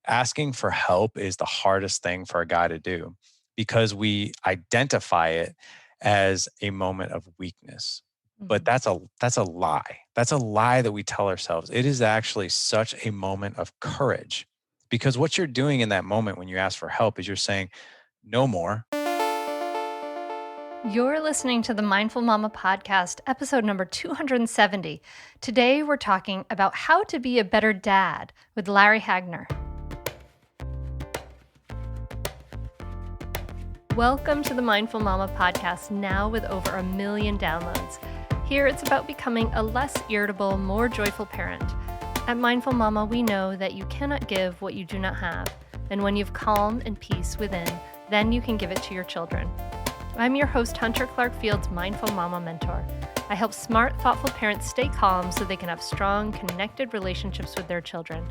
asking for help is the hardest thing for a guy to do because we identify it as a moment of weakness. But Mhm. that's a lie. That's a lie that we tell ourselves. It is actually such a moment of courage because what you're doing in that moment when you ask for help is you're saying, no more. You're listening to the Mindful Mama podcast, episode number 270. Today, we're talking about how to be a better dad with Larry Hagner. Welcome to the Mindful Mama podcast, now with over 1 million downloads. Here, it's about becoming a less irritable, more joyful parent. At Mindful Mama, we know that you cannot give what you do not have. And when you've calm and peace within, then you can give it to your children. I'm your host, Hunter Clarke-FIELDS, Mindful Mama Mentor. I help smart, thoughtful parents stay calm so they can have strong, connected relationships with their children.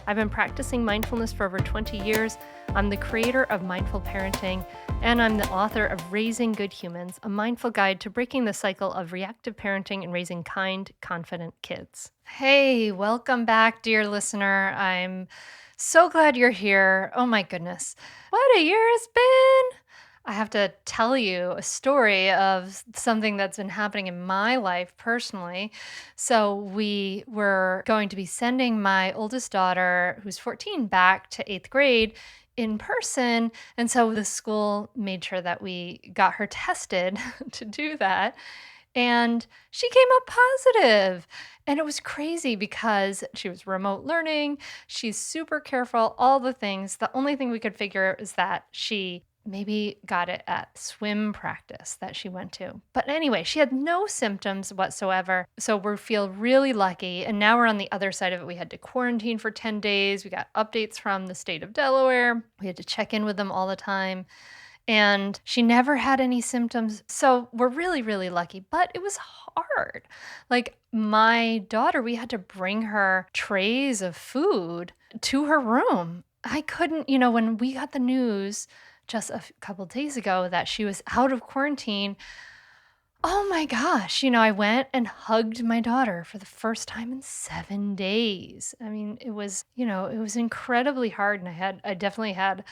I've been practicing mindfulness for over 20 years. I'm the creator of Mindful Parenting, and I'm the author of Raising Good Humans, a mindful guide to breaking the cycle of reactive parenting and raising kind, confident kids. Hey, welcome back, dear listener. I'm so glad you're here. Oh my goodness. What a year it's been! I have to tell you a story of something that's been happening in my life personally. So, we were going to be sending my oldest daughter, who's 14, back to 8th grade in person. And so the school made sure that we got her tested to do that. And she came up positive. And it was crazy because she was remote learning. She's super careful, all the things. The only thing we could figure is that she maybe got it at swim practice that she went to. But anyway, she had no symptoms whatsoever. So we feel really lucky. And now we're on the other side of it. We had to quarantine for 10 days. We got updates from the state of Delaware. We had to check in with them all the time. And she never had any symptoms. So we're really, really lucky. But it was hard. Like my daughter, we had to bring her trays of food to her room. I couldn't, when we got the news just a couple days ago that she was out of quarantine, oh my gosh, I went and hugged my daughter for the first time in 7 days. I mean, it was incredibly hard, and I definitely had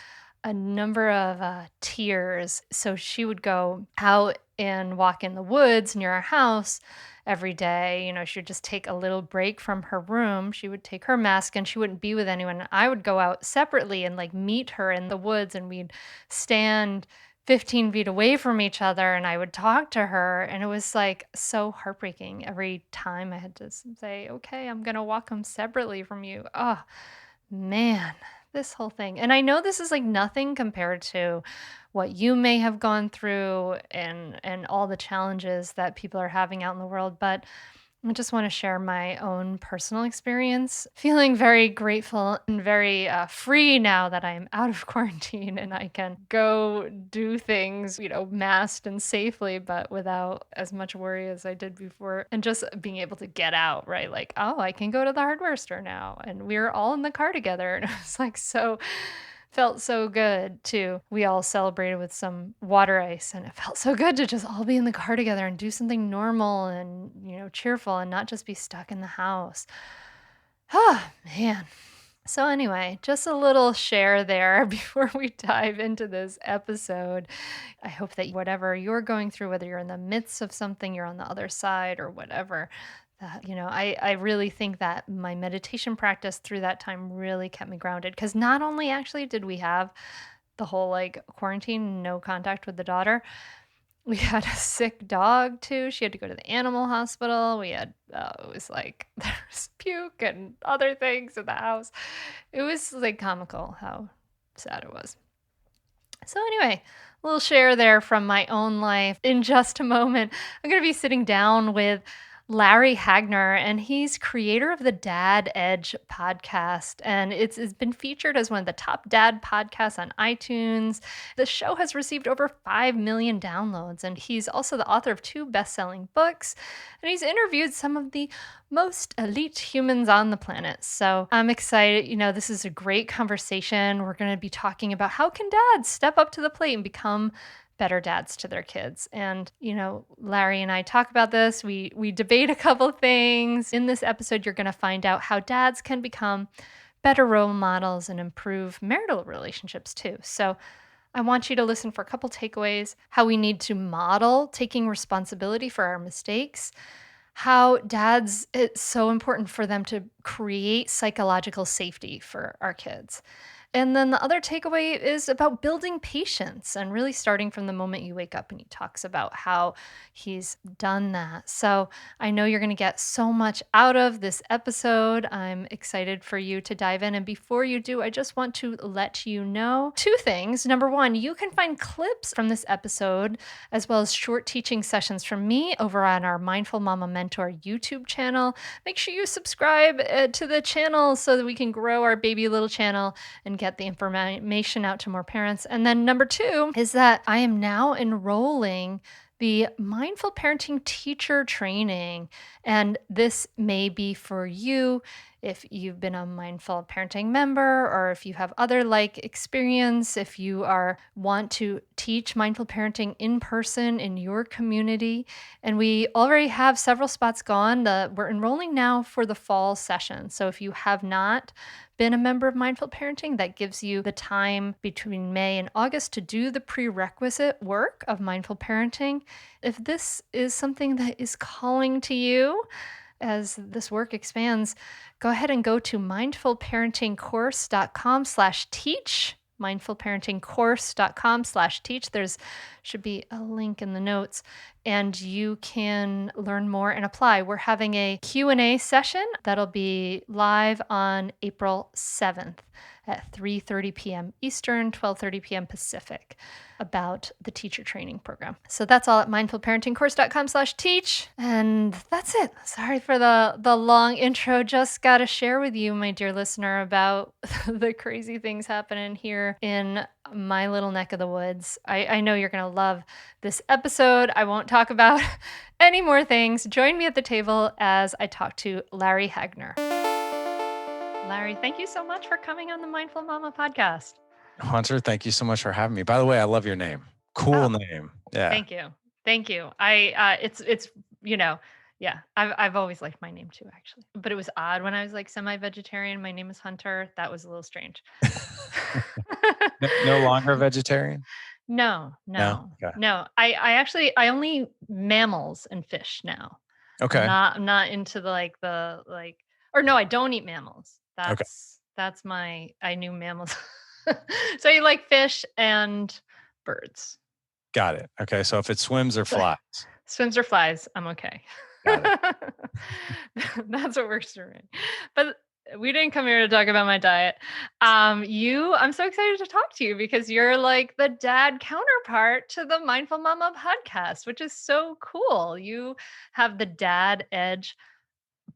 a number of tears. So she would go out and walk in the woods near our house every day. She would just take a little break from her room. She would take her mask and she wouldn't be with anyone. I would go out separately and like meet her in the woods, and we'd stand 15 feet away from each other and I would talk to her. And it was like so heartbreaking every time I had to say, okay, I'm going to walk them separately from you. Oh, man, this whole thing. And I know this is like nothing compared to what you may have gone through and all the challenges that people are having out in the world, but I just want to share my own personal experience. Feeling very grateful and very free now that I'm out of quarantine and I can go do things, masked and safely, but without as much worry as I did before. And just being able to get out, right? Like, oh, I can go to the hardware store now. And we were all in the car together. And it was like felt so good too. We all celebrated with some water ice, and it felt so good to just all be in the car together and do something normal and, cheerful and not just be stuck in the house. Oh, man. So anyway, just a little share there before we dive into this episode. I hope that whatever you're going through, whether you're in the midst of something, you're on the other side or whatever, that, I really think that my meditation practice through that time really kept me grounded, because not only actually did we have the whole like quarantine, no contact with the daughter, we had a sick dog too. She had to go to the animal hospital. We had, it was like, there was puke and other things in the house. It was like comical how sad it was. So, anyway, a little share there from my own life. In just a moment, I'm going to be sitting down with Larry Hagner, and he's creator of the Dad Edge podcast, and it's been featured as one of the top dad podcasts on iTunes. The show has received over 5 million downloads, and he's also the author of 2 best-selling books, and he's interviewed some of the most elite humans on the planet. So I'm excited. This is a great conversation. We're going to be talking about how can dads step up to the plate and become better dads to their kids. And, Larry and I talk about this. We debate a couple things. In this episode, you're going to find out how dads can become better role models and improve marital relationships too. So I want you to listen for a couple takeaways: how we need to model taking responsibility for our mistakes, how dads, it's so important for them to create psychological safety for our kids. And then the other takeaway is about building patience and really starting from the moment you wake up. And he talks about how he's done that. So I know you're going to get so much out of this episode. I'm excited for you to dive in. And before you do, I just want to let you know two things. Number one, you can find clips from this episode as well as short teaching sessions from me over on our Mindful Mama Mentor YouTube channel. Make sure you subscribe to the channel so that we can grow our baby little channel and get the information out to more parents. And then number two is that I am now enrolling the mindful parenting teacher training. And this may be for you if you've been a mindful parenting member, or if you have other like experience, if you want to teach mindful parenting in person in your community. And we already have several spots gone. We're enrolling now for the fall session. So if you have not been a member of Mindful Parenting, that gives you the time between May and August to do the prerequisite work of mindful parenting. If this is something that is calling to you as this work expands, go ahead and go to mindfulparentingcourse.com/teach. mindfulparentingcourse.com/teach. There's should be a link in the notes, and you can learn more and apply. We're having a Q&A session that'll be live on April 7th at 3:30 p.m. Eastern, 12:30 p.m. Pacific, about the teacher training program. So that's all at mindfulparentingcourse.com/teach. And that's it. Sorry for the long intro. Just got to share with you, my dear listener, about the crazy things happening here in my little neck of the woods. I know you're going to love this episode. I won't talk about any more things. Join me at the table as I talk to Larry Hagner. Larry, thank you so much for coming on the Mindful Mama podcast. Hunter, thank you so much for having me. By the way, I love your name. Cool name. Yeah. Thank you. Thank you. It's yeah, I've always liked my name too, actually. But it was odd when I was like semi-vegetarian. My name is Hunter. That was a little strange. No longer a vegetarian? No. Okay. No. I only mammals and fish now. Okay. I'm not into or no, I don't eat mammals. Okay. I knew mammals. So you like fish and birds. Got it. Okay. So if it swims or flies. Swims or flies, I'm okay. Got it. That's what works for me. But we didn't come here to talk about my diet. I'm so excited to talk to you because you're like the dad counterpart to the Mindful Mama podcast, which is so cool. You have the Dad Edge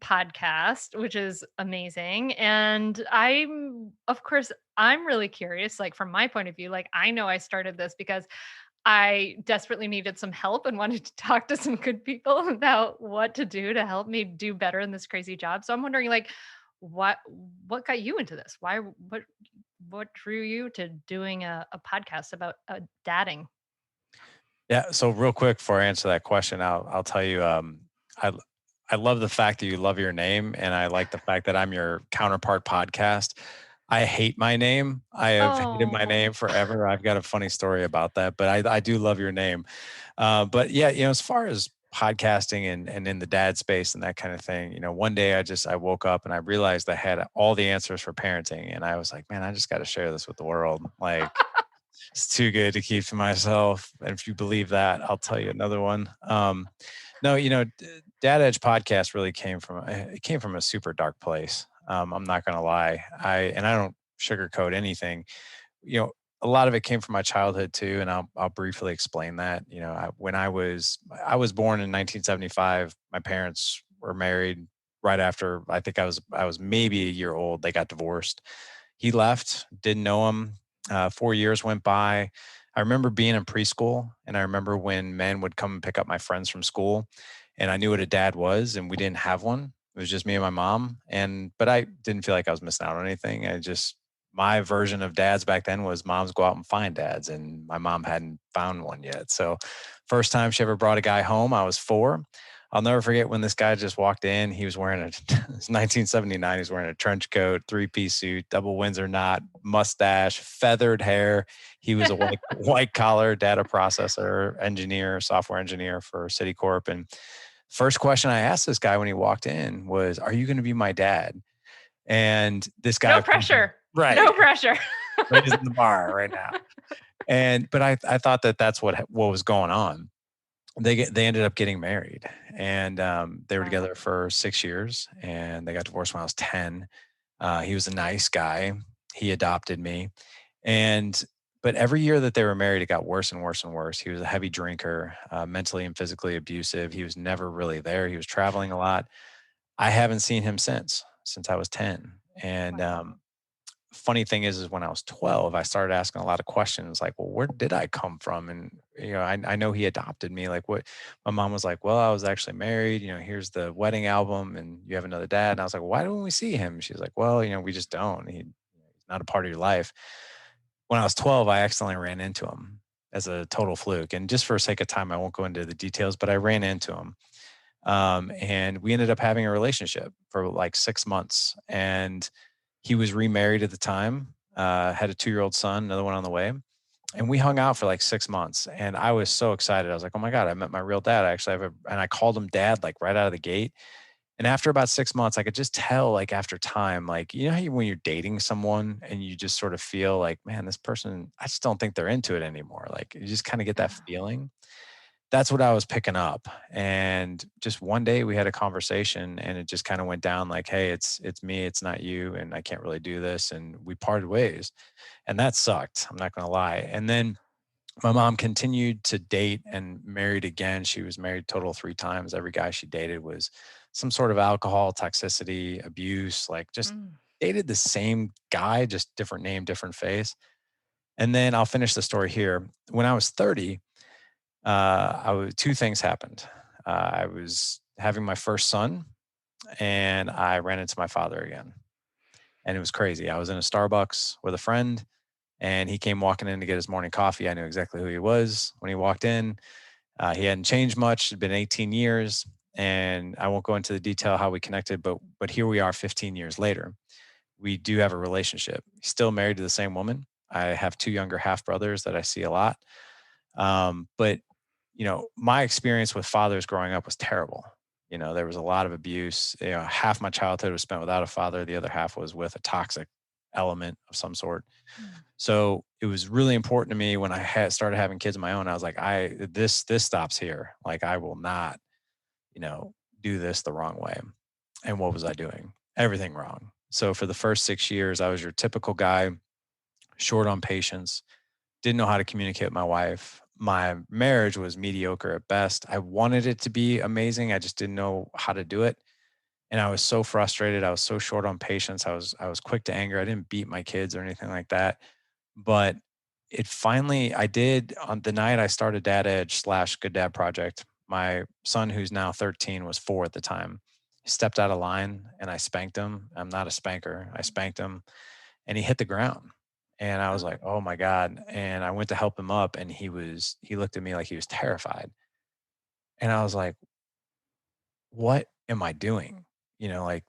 podcast, which is amazing. And I'm really curious, like from my point of view, like I know I started this because I desperately needed some help and wanted to talk to some good people about what to do to help me do better in this crazy job. So I'm wondering, like, what got you into this? What drew you to doing a podcast about dadding? Yeah. So real quick before I answer that question, I'll tell you, I I love the fact that you love your name, and I like the fact that I'm your counterpart podcast. I hate my name. I have hated my Oh. name forever. I've got a funny story about that, but I do love your name. But yeah, as far as podcasting and in the dad space and that kind of thing, one day I woke up and I realized I had all the answers for parenting, and I was like, man, I just got to share this with the world. Like, it's too good to keep to myself. And if you believe that, I'll tell you another one. No, Dad Edge podcast really came from a super dark place. I'm not going to lie. I don't sugarcoat anything. You know, a lot of it came from my childhood too, and I'll briefly explain that. When I was born in 1975, my parents were married right after. I think I was maybe a year old. They got divorced. He left, didn't know him. 4 years went by. I remember being in preschool, and I remember when men would come and pick up my friends from school, and I knew what a dad was, and we didn't have one. It was just me and my mom, but I didn't feel like I was missing out on anything. My version of dads back then was moms go out and find dads, and my mom hadn't found one yet. So, first time she ever brought a guy home, I was 4. I'll never forget when this guy just walked in. He was wearing it's 1979. He was wearing a trench coat, three-piece suit, double Windsor knot, mustache, feathered hair. He was a white collar data processor engineer, software engineer for Citicorp. And first question I asked this guy when he walked in was, "Are you going to be my dad?" And this guy, No pressure. right, No pressure. raising the bar right now. But I thought that that's what was going on. They ended up getting married, and they were Wow. together for 6 years, and they got divorced when I was 10. He was a nice guy. He adopted me, and but every year that they were married, it got worse and worse and worse. He was a heavy drinker, mentally and physically abusive. He was never really there. He was traveling a lot. I haven't seen him since I was 10. And Wow. funny thing is when I was 12, I started asking a lot of questions like, well, where did I come from? And, I know he adopted me. Like, what? My mom was like, well, I was actually married. Here's the wedding album and you have another dad. And I was like, why don't we see him? She's like, well, we just don't. He's not a part of your life. When I was 12, I accidentally ran into him as a total fluke. And just for sake of time, I won't go into the details, but I ran into him. And we ended up having a relationship for like 6 months. And he was remarried at the time, had a 2-year-old son, another one on the way. And we hung out for like 6 months. And I was so excited. I was like, oh my God, I met my real dad. I actually and I called him dad like right out of the gate. And after about 6 months, I could just tell, like after time, like, how when you're dating someone and you just sort of feel like, man, this person, I just don't think they're into it anymore. Like you just kind of get that Yeah. feeling. That's what I was picking up. And just one day we had a conversation and it just kind of went down like, hey, it's me, it's not you, and I can't really do this. And we parted ways. And that sucked. I'm not gonna lie. And then my mom continued to date and married again. She was married total 3 times. Every guy she dated was some sort of alcohol, toxicity, abuse, like just Mm. dated the same guy, just different name, different face. And then I'll finish the story here. When I was 30, two things happened. I was having my first son, and I ran into my father again, and it was crazy. I was in a Starbucks with a friend, and he came walking in to get his morning coffee. I knew exactly who he was when he walked in. He hadn't changed much. It'd been 18 years, and I won't go into the detail how we connected, but here we are, 15 years later. We do have a relationship. He's still married to the same woman. I have 2 younger half brothers that I see a lot. But my experience with fathers growing up was terrible. There was a lot of abuse. Half my childhood was spent without a father. The other half was with a toxic element of some sort. Mm. So it was really important to me when I had started having kids of my own. I was like, this stops here. Like I will not, you know, do this the wrong way. And what was I doing? Everything wrong. So for the first 6 years, I was your typical guy, short on patience, didn't know how to communicate with my wife. My marriage was mediocre at best. I wanted it to be amazing. I just didn't know how to do it. And I was so frustrated. I was so short on patience. I was quick to anger. I didn't beat my kids or anything like that. But it finally I did on the night I started Dad Edge slash Good Dad Project. My son, who's now 13, was 4 at the time. He stepped out of line and I spanked him. I'm not a spanker. I spanked him and he hit the ground. And I was Oh. like, "Oh my God." And I went to help him up and he looked at me like he was terrified. And I was like, "What am I doing?" Like,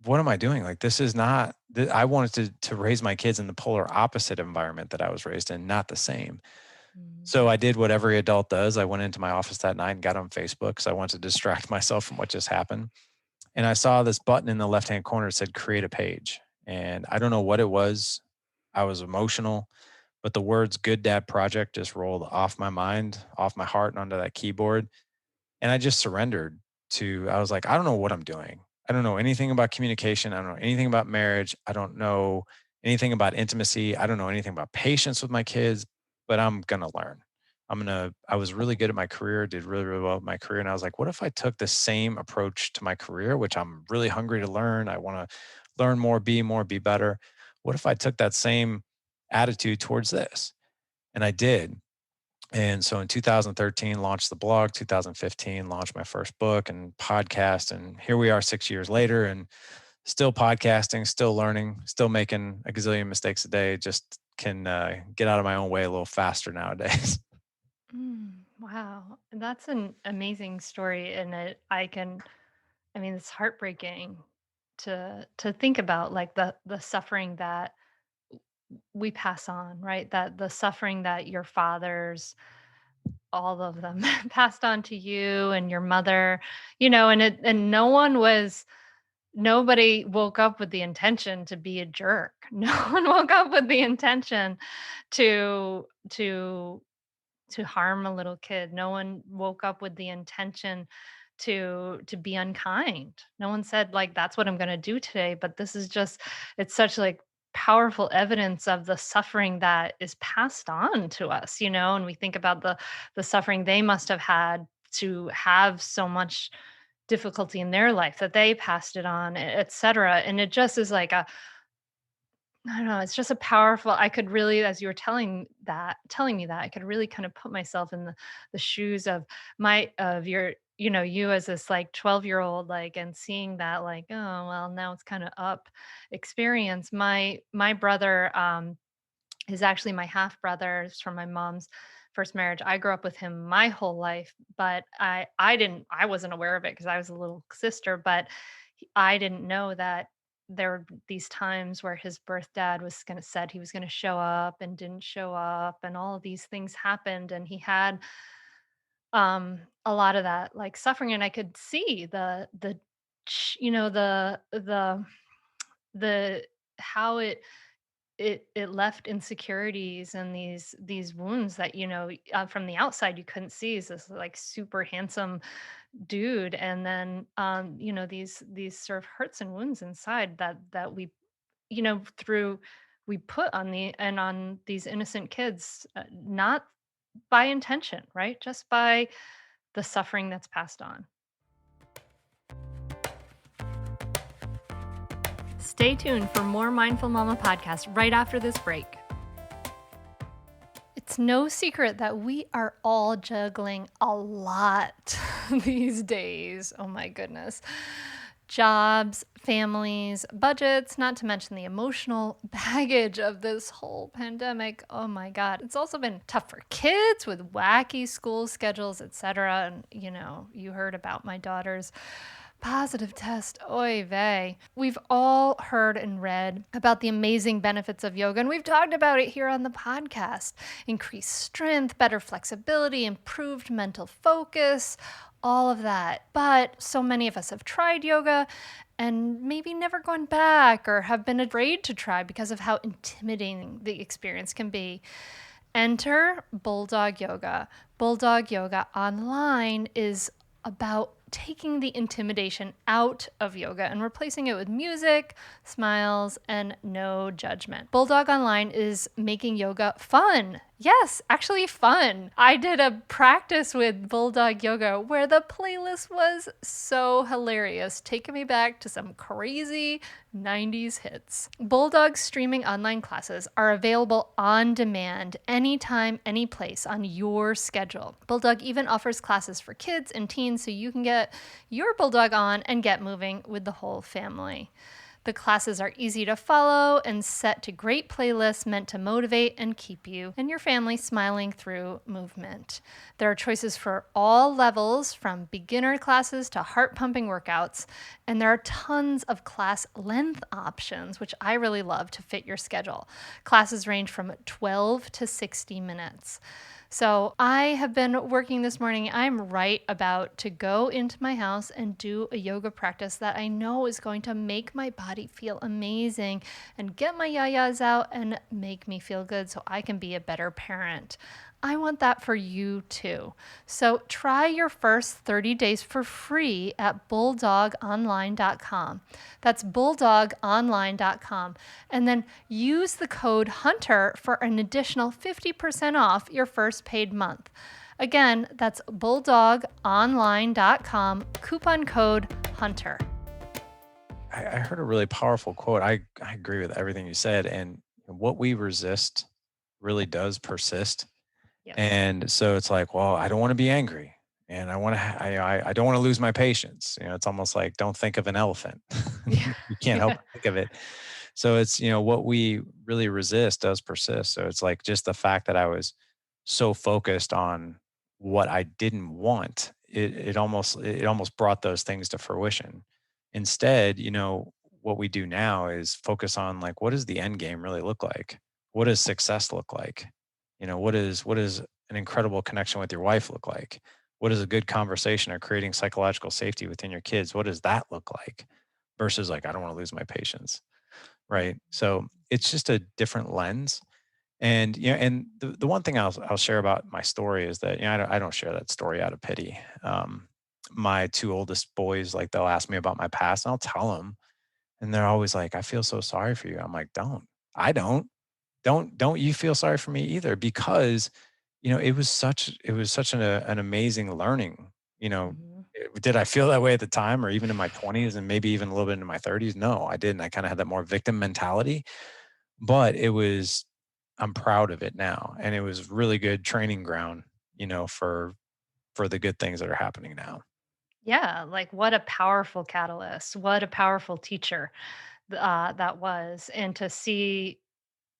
what am I doing? Like, this is not, I wanted to raise my kids in the polar opposite environment that I was raised in, not the same. Mm. So I did what every adult does. I went into my office that night and got on Facebook because I wanted to distract myself from what just happened. And I saw this button in the left hand corner that said create a page. And I don't know what it was. I was emotional, but the words Good Dad Project just rolled off my mind, off my heart, and onto that keyboard. And I just surrendered I was like, I don't know what I'm doing. I don't know anything about communication. I don't know anything about marriage. I don't know anything about intimacy. I don't know anything about patience with my kids, but I'm going to learn. I was really good at my career, did really, really well at my career. And I was like, what if I took the same approach to my career, which I'm really hungry to learn? I want to learn more, be better. What if I took that same attitude towards this? And I did. And so in 2013, launched the blog, 2015, launched my first book and podcast. And here we are 6 years later and still podcasting, still learning, still making a gazillion mistakes a day. Just can get out of my own way a little faster nowadays. Mm. Wow. That's an amazing story. And I mean, it's heartbreaking to think about like the suffering that we pass on, right? That the suffering that your fathers, all of them passed on to you and your mother, and nobody woke up with the intention to be a jerk. No one woke up with the intention to to to harm a little kid. No one woke up with the intention to be unkind. No one said like that's what I'm going to do today, but this is just it's such like powerful evidence of the suffering that is passed on to us, and we think about the suffering they must have had to have so much difficulty in their life that they passed it on, etc. And it just is like a I don't know, it's just a powerful I could really as you were telling me that, I could really kind of put myself in the shoes of my of your you as this like 12-year-old like and seeing that like, oh well, now it's kind of up experience. My brother is actually my half brother. Is from my mom's first marriage. I grew up with him my whole life, but I wasn't aware of it because I was a little sister, but I didn't know that there were these times where his birth dad was gonna said he was gonna show up and didn't show up, and all of these things happened, and he had a lot of that like suffering, and I could see the how it left insecurities and these wounds that from the outside you couldn't see. Is this like super handsome dude, and then these sort of hurts and wounds inside that we through we put on these innocent kids, not by intention, right? Just by the suffering that's passed on. Stay tuned for more Mindful Mama podcast right after this break. It's no secret that we are all juggling a lot these days. Oh my goodness. Jobs, families, budgets, not to mention the emotional baggage of this whole pandemic. Oh my God. It's also been tough for kids with wacky school schedules, etc. And, you heard about my daughter's positive test. Oy vey. We've all heard and read about the amazing benefits of yoga, and we've talked about it here on the podcast. Increased strength, better flexibility, improved mental focus, all of that. But so many of us have tried yoga and maybe never gone back or have been afraid to try because of how intimidating the experience can be. Enter Bulldog Yoga. Bulldog Yoga Online is about taking the intimidation out of yoga and replacing it with music, smiles, and no judgment. Bulldog Online is making yoga fun. Yes, actually fun. I did a practice with Bulldog Yoga where the playlist was so hilarious, taking me back to some crazy 90s hits. Bulldog's streaming online classes are available on demand, anytime, any place, on your schedule. Bulldog even offers classes for kids and teens so you can get your Bulldog on and get moving with the whole family. The classes are easy to follow and set to great playlists meant to motivate and keep you and your family smiling through movement. There are choices for all levels, from beginner classes to heart-pumping workouts, and there are tons of class length options, which I really love to fit your schedule. Classes range from 12 to 60 minutes. So I have been working this morning. I'm right about to go into my house and do a yoga practice that I know is going to make my body feel amazing and get my yayas out and make me feel good so I can be a better parent. I want that for you too. So try your first 30 days for free at bulldogonline.com. That's bulldogonline.com. And then use the code HUNTER for an additional 50% off your first paid month. Again, that's bulldogonline.com, coupon code HUNTER. I heard a really powerful quote. I agree with everything you said. And what we resist really does persist. Yes. And so it's like, well, I don't want to be angry, and I want to, I don't want to lose my patience. It's almost like don't think of an elephant. Yeah. You can't help Yeah. but think of it. So it's, what we really resist does persist. So it's like just the fact that I was so focused on what I didn't want, it almost brought those things to fruition. Instead, what we do now is focus on, like, what does the end game really look like? What does success look like? What is an incredible connection with your wife look like? What is a good conversation or creating psychological safety within your kids? What does that look like? Versus, like, I don't want to lose my patience, right? So it's just a different lens. And the one thing I'll share about my story is that, I don't share that story out of pity. My two oldest boys, like, they'll ask me about my past, and I'll tell them, and they're always like, "I feel so sorry for you." I'm like, "Don't. I don't you feel sorry for me either," because it was such an amazing learning. You know, Mhm. did I feel that way at the time, or even in my 20s, and maybe even a little bit into my 30s? No, I didn't. I kind of had that more victim mentality, but I'm proud of it now, and it was really good training ground, for the good things that are happening now. Yeah, like what a powerful catalyst, what a powerful teacher that was. And to see,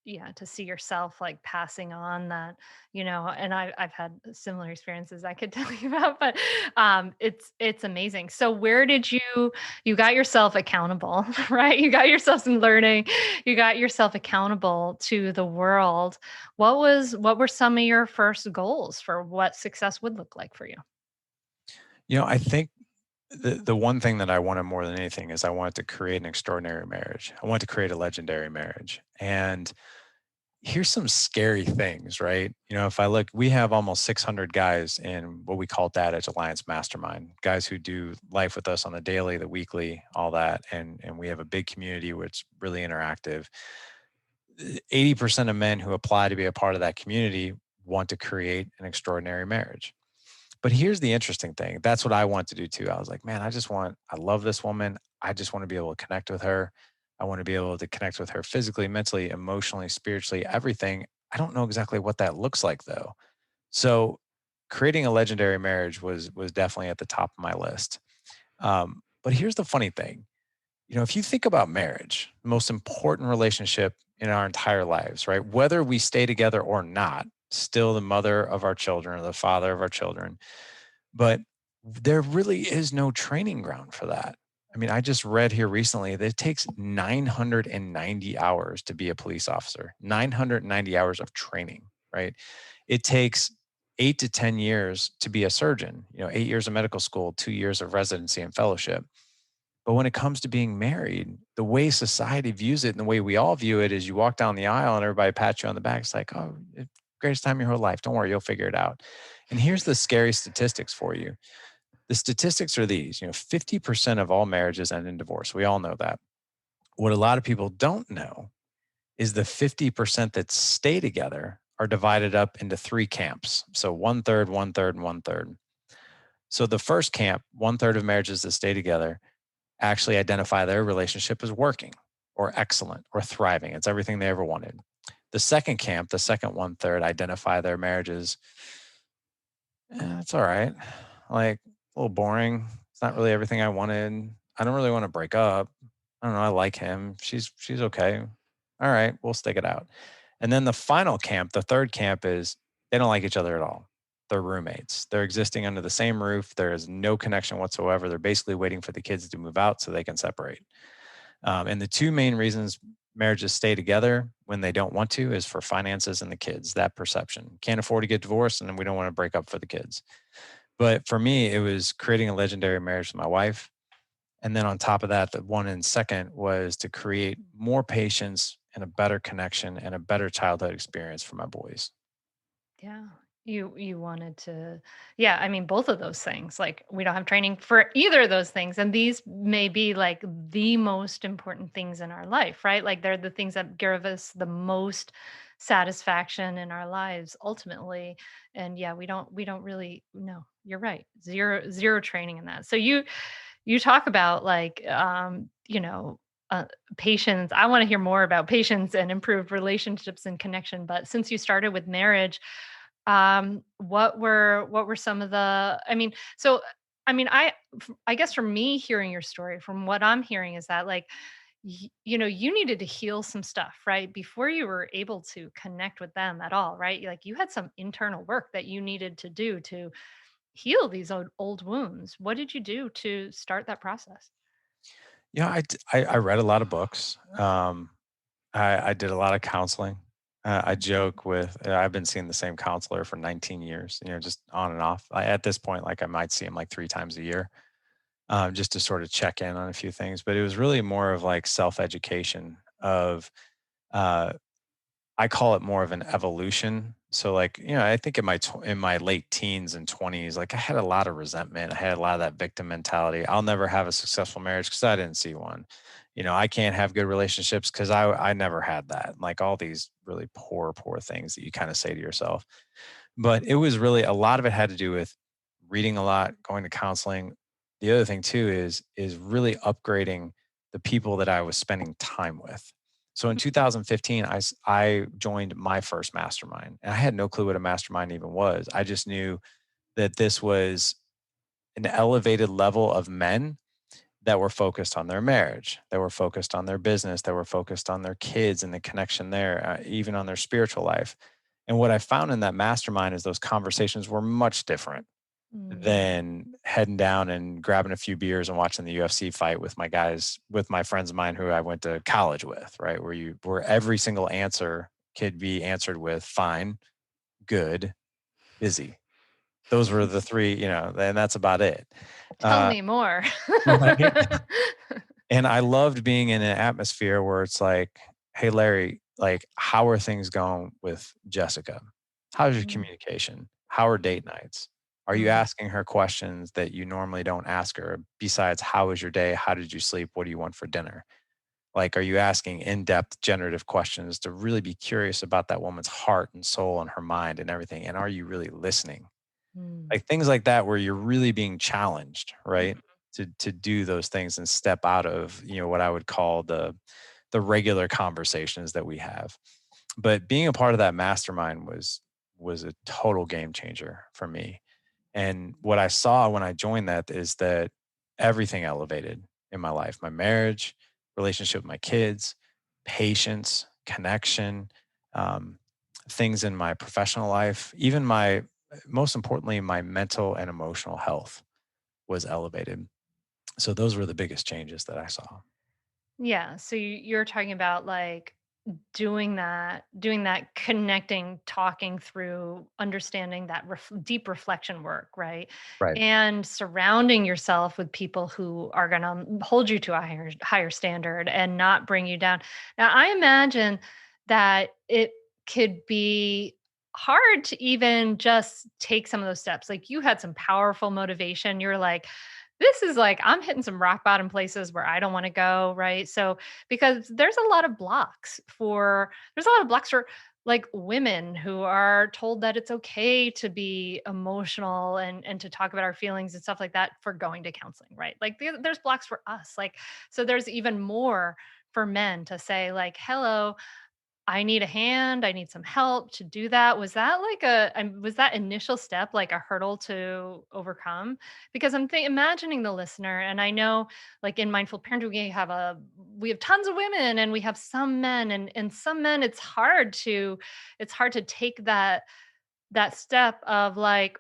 yeah, to see yourself like passing on that, and I've had similar experiences I could tell you about, but it's amazing. So where did you got yourself accountable, right? You got yourself some learning, you got yourself accountable to the world. What were some of your first goals for what success would look like for you? I think the one thing that I wanted more than anything is I wanted to create an extraordinary marriage. I wanted to create a legendary marriage. And here's some scary things, right? If I look, we have almost 600 guys in what we call Dad Edge Alliance Mastermind, guys who do life with us on the daily, the weekly, all that. And we have a big community where it's really interactive. 80% of men who apply to be a part of that community want to create an extraordinary marriage. But here's the interesting thing. That's what I want to do too. I was like, man, I love this woman. I just want to be able to connect with her. I want to be able to connect with her physically, mentally, emotionally, spiritually, everything. I don't know exactly what that looks like though. So creating a legendary marriage was definitely at the top of my list. But here's the funny thing. If you think about marriage, the most important relationship in our entire lives, right? Whether we stay together or not, still the mother of our children or the father of our children, but there really is no training ground for that. I mean, I just read here recently that it takes 990 hours to be a police officer, 990 hours of training, right? It takes 8 to 10 years to be a surgeon, 8 years of medical school, 2 years of residency and fellowship. But when it comes to being married, the way society views it and the way we all view it is you walk down the aisle and everybody pats you on the back. It's like, oh, greatest time of your whole life. Don't worry, you'll figure it out. And here's the scary statistics for you. The statistics are these, 50% of all marriages end in divorce. We all know that. What a lot of people don't know is the 50% that stay together are divided up into three camps. So one third, one third, and one third. So the first camp, one third of marriages that stay together, actually identify their relationship as working or excellent or thriving. It's everything they ever wanted. The second camp, the second one third, identify their marriages. It's all right. Like, a little boring. It's not really everything I wanted. I don't really want to break up. I don't know. I like him. She's okay. All right, we'll stick it out. And then the final camp, the third camp, is they don't like each other at all. They're roommates. They're existing under the same roof. There is no connection whatsoever. They're basically waiting for the kids to move out so they can separate. And the two main reasons marriages stay together when they don't want to is for finances and the kids, that perception. Can't afford to get divorced, and then we don't want to break up for the kids. But for me, it was creating a legendary marriage with my wife. And then on top of that, the one in second was to create more patience and a better connection and a better childhood experience for my boys. Yeah. You wanted to, yeah, I mean both of those things. Like we don't have training for either of those things, and these may be like the most important things in our life, right? Like they're the things that give us the most satisfaction in our lives ultimately. And yeah, we don't really, no, you're right. Zero training in that. So you talk about like patience. I want to hear more about patience and improved relationships and connection, but since you started with marriage, what were some of the, I mean, so I mean, I guess for me hearing your story, from what I'm hearing is that like you needed to heal some stuff, right? Before you were able to connect with them at all, right? Like you had some internal work that you needed to do to heal these old wounds. What did you do to start that process? Yeah, I read a lot of books. I did a lot of counseling. I Mhm. joke with I've been seeing the same counselor for 19 years, just on and off. At this point, like I might see him like 3 times a year, just to sort of check in on a few things. But it was really more of like self education of uh, I call it more of an evolution. So like, I think in my late teens and 20s, like I had a lot of resentment. I had a lot of that victim mentality. I'll never have a successful marriage cuz I didn't see one. I can't have good relationships cuz I never had that. Like all these really poor things that you kind of say to yourself. But it was really a lot of it had to do with reading a lot, going to counseling. The other thing too is really upgrading the people that I was spending time with. So in Mhm. 2015, I joined my first mastermind. And I had no clue what a mastermind even was. I just knew that this was an elevated level of men that were focused on their marriage, that were focused on their business, that were focused on their kids and the connection there, even on their spiritual life. And what I found in that mastermind is those conversations were much different Mm. than heading down and grabbing a few beers and watching the UFC fight with with my friends of mine who I went to college with, right? Where every single answer could be answered with fine, good, busy. Those were the three, and that's about it. Tell Uh, me more. right. And I loved being in an atmosphere where it's like, "Hey, Larry, like, how are things going with Jessica? How's your Mm, communication? How are mm, date nights? Are you mm, asking her questions that you normally don't ask her besides, how was your day? How did you sleep? What do you want for dinner?" Like, are you asking in-depth generative questions to really be curious about that woman's heart and soul and her mind and everything? And are you really listening? mm, Like things like that where you're really being challenged, right? mhm, To do those things and step out of, what I would call the regular conversations that we have. But being a part of that mastermind was a total game changer for me. And what I saw when I joined that is that everything elevated in my life, my marriage, relationship with my kids, patience, connection, um, things in my professional life, even most importantly, my mental and emotional health was elevated. So those were the biggest changes that I saw. yeah, so you're talking about, like, doing that connecting, talking through, understanding that deep reflection work, right? Right. And surrounding yourself with people who are gonna hold you to a higher standard and not bring you down. Now, I imagine that it could be hard to even just take some of those steps. Like, you had some powerful motivation. You're like, "This is like I'm hitting some rock bottom places where I don't wanna go," right? So because there's a lot of blocks for, like, women who are told that it's okay to be emotional and to talk about our feelings and stuff like that for going to counseling, right? Like, there's blocks for us, like, so there's even more for men to say, like, "Hello, I need a hand, I need some help to do that." Was that like was that initial step like a hurdle to overcome? Because I'm imagining the listener, and I know, like, in mindful parenting we have tons of women and we have some men, and some men it's hard to take that step of, like,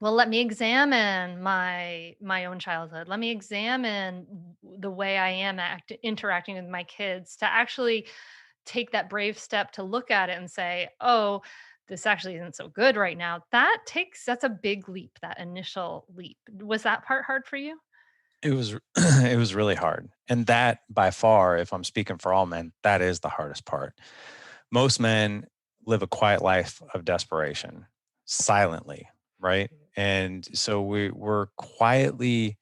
well, let me examine my own childhood. Let me examine the way I am interacting with my kids, to actually take that brave step to look at it and say, "Oh, this actually isn't so good right now." That's a big leap, that initial leap. Was that part hard for you? It was it was really hard. And that by far, if I'm speaking for all men, that is the hardest part. Most men live a quiet life of desperation silently, right? And so we're quietly,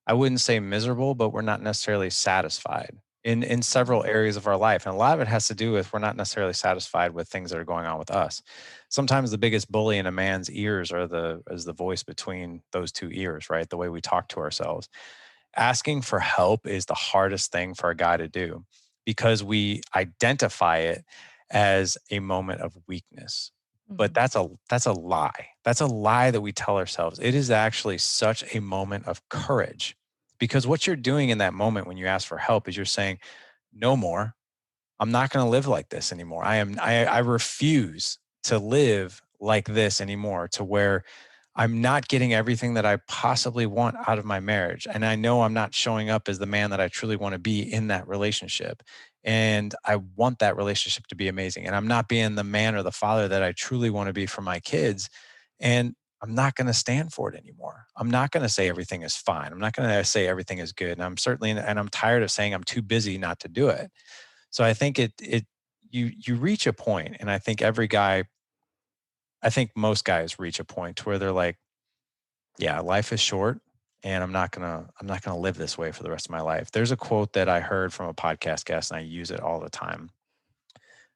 I wouldn't say miserable, but we're not necessarily satisfied in several Mm, areas of our life. And a lot of it has to do with we're not necessarily satisfied with things that are going on with us. Sometimes the biggest bully in a man's ears is the voice between those two ears, right? The way we talk to ourselves. Asking for help is the hardest thing for a guy to do because we identify it as a moment of weakness. But mhm, that's a lie. That's a lie that we tell ourselves. It is actually such a moment of courage because what you're doing in that moment when you ask for help is you're saying, no more. I'm not going to live like this anymore. I refuse to live like this anymore, to where I'm not getting everything that I possibly want out of my marriage. And I know I'm not showing up as the man that I truly want to be in that relationship. And I want that relationship to be amazing. And I'm not being the man or the father that I truly want to be for my kids. And I'm not going to stand for it anymore. I'm not going to say everything is fine. I'm not going to say everything is good. And I'm tired of saying I'm too busy not to do it. So I think you reach a point, and I think I think most guys reach a point where they're like, yeah, life is short, and I'm not gonna live this way for the rest of my life. There's a quote that I heard from a podcast guest, and I use it all the time.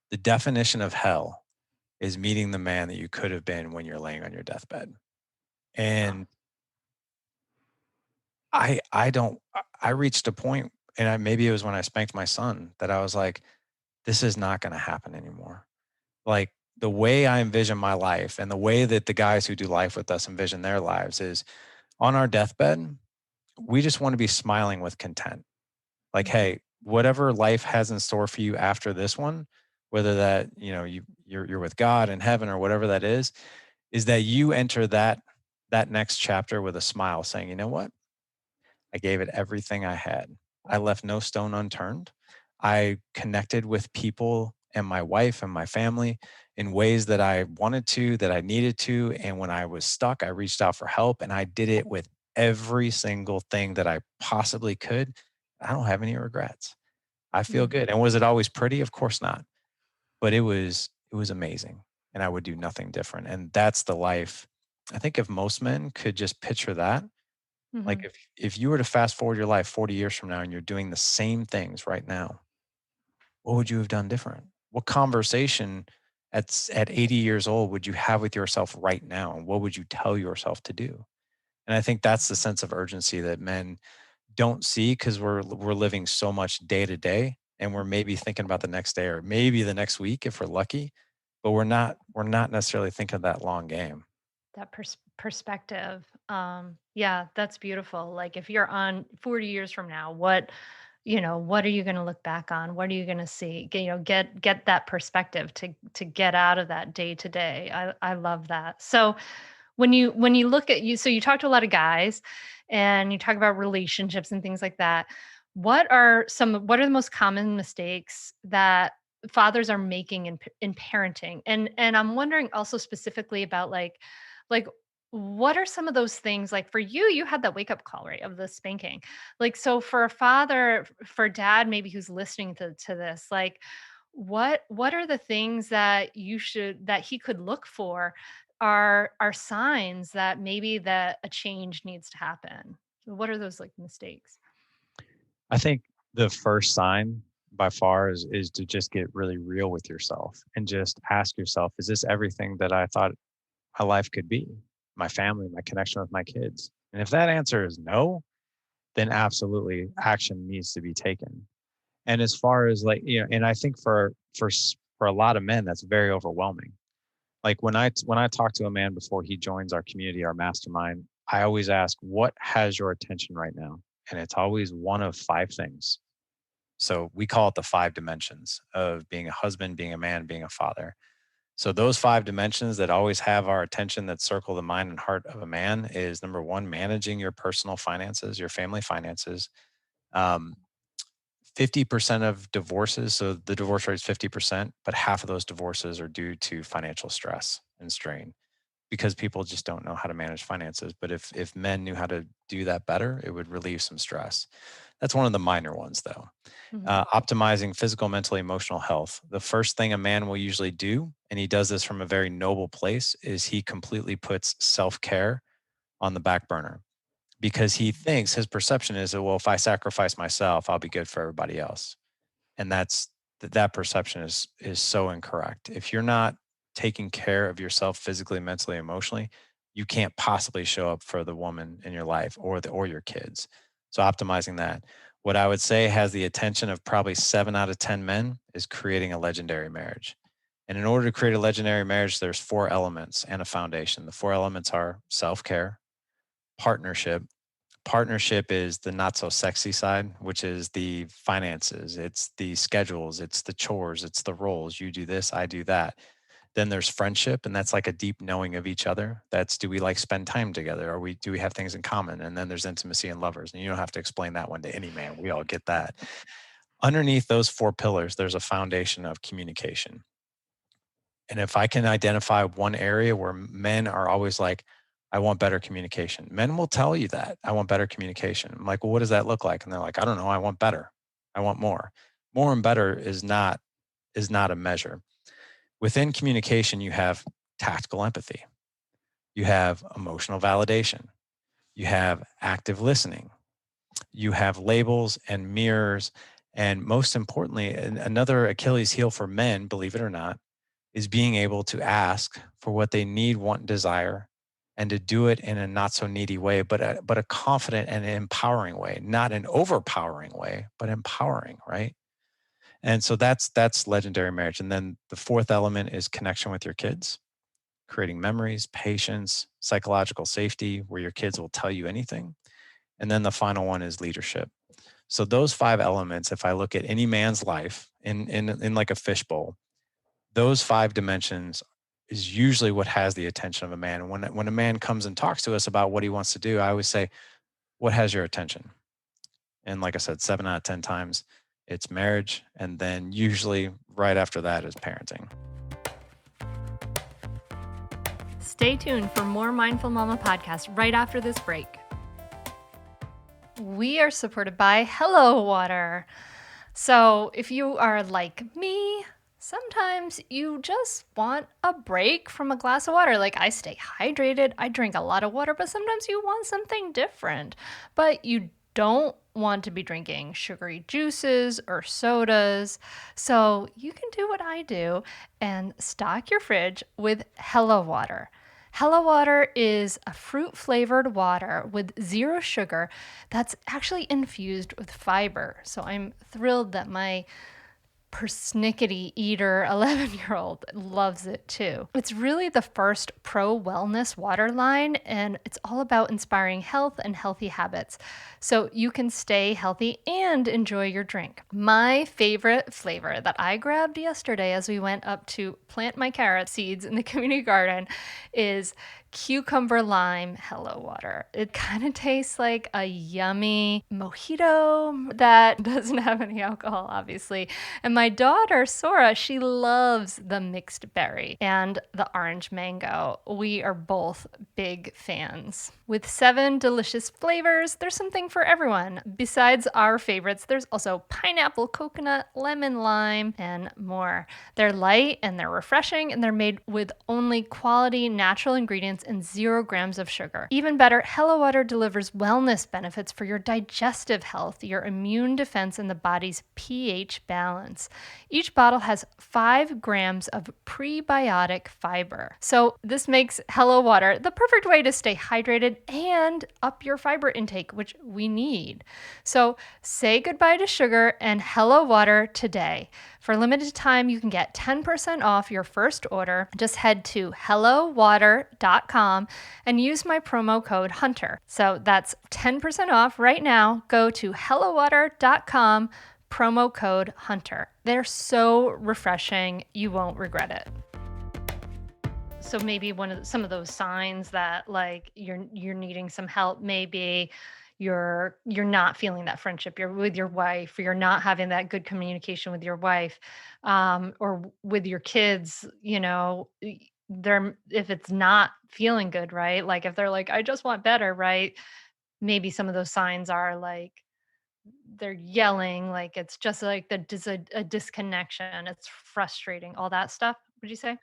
The definition of hell is meeting the man that you could have been when you're laying on your deathbed. Wow. And I don't I reached a point, and maybe it was when I spanked my son, that I was like, this is not going to happen anymore. Like, the way I envision my life and the way that the guys who do life with us envision their lives is, on our deathbed, we just want to be smiling with content. Like, Mhm. hey, whatever life has in store for you after this one, whether that, you're with God in heaven or whatever that is that you enter that next chapter with a smile, saying, you know what? I gave it everything I had. I left no stone unturned. I connected with people and my wife and my family in ways that I wanted to, that I needed to. And when I was stuck, I reached out for help, and I did it with every single thing that I possibly could. I don't have any regrets. I feel Mm. good. And was it always pretty? Of course not. But it was amazing. And I would do nothing different. And that's the life. I think if most men could just picture that, like, Mhm. if you were to fast forward your life 40 years from now and you're doing the same things right now, what would you have done different? What conversation at 80 years old would you have with yourself right now? And what would you tell yourself to do? And I think that's the sense of urgency that men don't see, because we're living so much day to day, and we're maybe thinking about the next day or maybe the next week if we're lucky, but we're not necessarily thinking of that long game. That perspective. Yeah, that's beautiful. Like if you're on 40 years from now, what are you going to look back on? What are you going to see? Get that perspective to get out of that day to day. I love that. So when you look at you, so you talk to a lot of guys and you talk about relationships and things like that. What are the most common mistakes that fathers are making in parenting? And I'm wondering also specifically about like what are some of those things, like for you, you had that wake up call, right, of the spanking. Like, so for a father, for dad, maybe who's listening to this, like what are the things that he could look for are signs that maybe that a change needs to happen? What are those like mistakes? I think the first sign by far is to just get really real with yourself and just ask yourself, is this everything that I thought my life could be? My family, my connection with my kids. And if that answer is no, then absolutely action needs to be taken. And as far as, like, and I think for a lot of men, that's very overwhelming. Like, when I talk to a man before he joins our community, our mastermind, I always ask, what has your attention right now? And it's always one of five things. So we call it the five dimensions of being a husband, being a man, being a father. So those five dimensions that always have our attention, that circle the mind and heart of a man, is number one, managing your personal finances, your family finances. Um, 50% of divorces, so the divorce rate is 50%, but half of those divorces are due to financial stress and strain, because people just don't know how to manage finances. But if men knew how to do that better, it would relieve some stress. That's one of the minor ones, though. Mhm. Optimizing physical, mental, emotional health. The first thing a man will usually do, and he does this from a very noble place, is he completely puts self care on the back burner, because he thinks, his perception is that, well, if I sacrifice myself, I'll be good for everybody else. And that perception is so incorrect. If you're not taking care of yourself physically, mentally, emotionally, you can't possibly show up for the woman in your life or your kids. So optimizing that. What I would say has the attention of probably 7 out of 10 men is creating a legendary marriage. And in order to create a legendary marriage, there's four elements and a foundation. The four elements are self-care, partnership, partnership is the not so sexy side, which is the finances, it's the schedules, it's the chores, it's the roles. You do this, I do that. Then there's friendship, and that's like a deep knowing of each other. That's, do we like spend time together? Are we, do we have things in common? And then there's intimacy and lovers. And you don't have to explain that one to any man. We all get that. Underneath those four pillars, there's a foundation of communication. And if I can identify one area where men are always like, I want better communication. Men will tell you that, I want better communication. I'm like, well, what does that look like? And they're like, I don't know. I want better. I want more. More and better is not a measure. Within communication, you have tactical empathy, you have emotional validation, you have active listening, you have labels and mirrors. And most importantly, another Achilles heel for men, believe it or not, is being able to ask for what they need, want, and desire, and to do it in a not so needy way, but a confident and empowering way, not an overpowering way, but empowering, right? And so that's legendary marriage. And then the fourth element is connection with your kids, creating memories, patience, psychological safety, where your kids will tell you anything. And then the final one is leadership. So those five elements, if I look at any man's life in like a fishbowl, those five dimensions is usually what has the attention of a man. When a man comes and talks to us about what he wants to do, I always say, what has your attention? And like I said, 7 out of 10 times it's marriage. And then usually right after that is parenting. Stay tuned for more Mindful Mama podcast right after this break. We are supported by Hello Water. So if you are like me, sometimes you just want a break from a glass of water. Like, I stay hydrated, I drink a lot of water, but sometimes you want something different. But you don't want to be drinking sugary juices or sodas. So you can do what I do and stock your fridge with Hello Water. Hello Water is a fruit-flavored water with 0 sugar that's actually infused with fiber. So I'm thrilled that my persnickety eater 11-year-old loves it too. It's really the first pro-wellness water line, and it's all about inspiring health and healthy habits so you can stay healthy and enjoy your drink. My favorite flavor that I grabbed yesterday as we went up to plant my carrot seeds in the community garden is cucumber lime Hello Water. It kind of tastes like a yummy mojito that doesn't have any alcohol, obviously. And my daughter, Sora, she loves the mixed berry and the orange mango. We are both big fans. With 7 delicious flavors, there's something for everyone. Besides our favorites, there's also pineapple, coconut, lemon, lime, and more. They're light and they're refreshing, and they're made with only quality natural ingredients and 0 grams of sugar. Even better, Hello Water delivers wellness benefits for your digestive health, your immune defense, and the body's pH balance. Each bottle has 5 grams of prebiotic fiber. So this makes Hello Water the perfect way to stay hydrated and up your fiber intake, which we need. So say goodbye to sugar and Hello Water today. For a limited time, you can get 10% off your first order. Just head to hellowater.com and use my promo code HUNTER. So that's 10% off right now. Go to hellowater.com, promo code HUNTER. They're so refreshing, you won't regret it. So maybe some of those signs that like you're needing some help, maybe you're not feeling that friendship you're with your wife, or you're not having that good communication with your wife, or with your kids, they're, if it's not feeling good, right? Like if they're like, I just want better, right? Maybe some of those signs are like they're yelling, like it's just like a disconnection, it's frustrating, all that stuff. Would you say?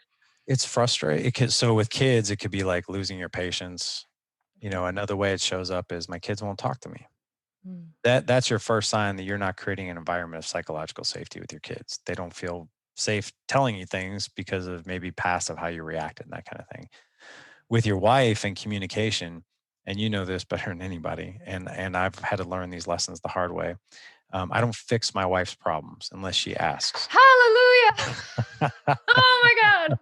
It's frustrating. So with kids, it could be like losing your patience. Another way it shows up is my kids won't talk to me. Mm. That's your first sign that you're not creating an environment of psychological safety with your kids. They don't feel safe telling you things because of maybe past of how you reacted and that kind of thing. With your wife and communication, and you know this better than anybody, and I've had to learn these lessons the hard way. I don't fix my wife's problems unless she asks. Hallelujah! Oh my God!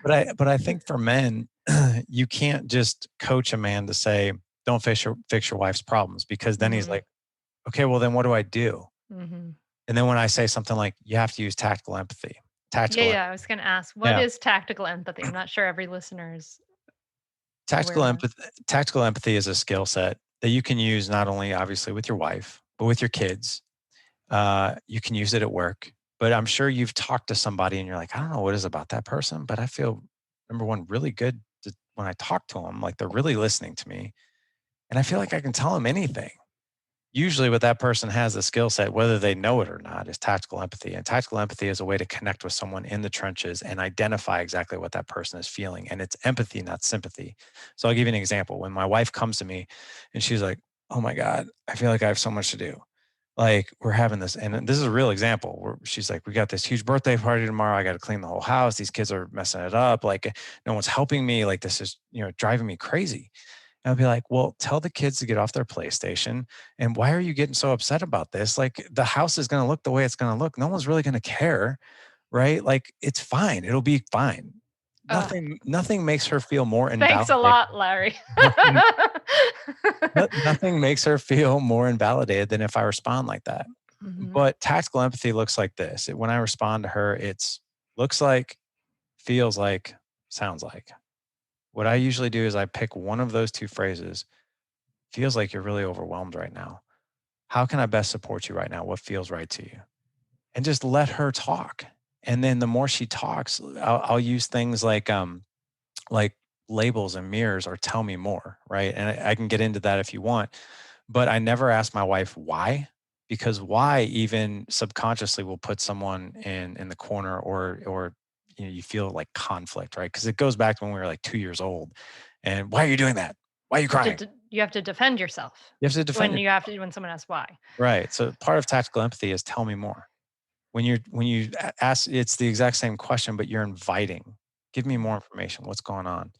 But I think for men, you can't just coach a man to say, don't fix your wife's problems, because then he's Mhm. like, okay, well, then what do I do? Mhm. And then when I say something like, you have to use tactical empathy, Yeah, tactical, yeah, I was gonna ask, what yeah, is tactical empathy? I'm not sure every listener is aware tactical of that. empathy, tactical empathy is a skill set that you can use not only obviously with your wife, but with your kids. You can use it at work, but I'm sure you've talked to somebody and you're like, I don't know what it is about that person, but I feel, number one, really good when I talk to them. Like they're really listening to me. And I feel like I can tell them anything. Usually, what that person has a skill set, whether they know it or not, is tactical empathy. And tactical empathy is a way to connect with someone in the trenches and identify exactly what that person is feeling. And it's empathy, not sympathy. So I'll give you an example. When my wife comes to me and she's like, oh my God, I feel like I have so much to do. Like we're having this, and this is a real example where she's like, we got this huge birthday party tomorrow. I got to clean the whole house. These kids are messing it up. Like no one's helping me. Like this is, driving me crazy. And I'll be like, well, tell the kids to get off their PlayStation. And why are you getting so upset about this? Like the house is going to look the way it's going to look. No one's really going to care, right? Like it's fine. It'll be fine. Ugh, Nothing makes her feel more thanks a invalidated. lot, Larry. Nothing, nothing makes her feel more invalidated than if I respond like that. Mhm. But tactical empathy looks like this. When I respond to her, it's looks like, feels like, sounds like. What I usually do is I pick one of those two phrases. Feels like you're really overwhelmed right now. How can I best support you right now? What feels right to you? And just let her talk. And then the more she talks, I'll use things like labels and mirrors or tell me more, right? And I can get into that if you want. But I never ask my wife why, because why even subconsciously will put someone in the corner, or you feel like conflict, right? Because it goes back to when we were like 2 years old. And why are you doing that? Why are you crying? You have to defend yourself You have to defend yourself. when someone asks why. Right. So part of tactical empathy is tell me more. When you ask, it's the exact same question, but you're inviting. Give me more Mhm. information. What's going on?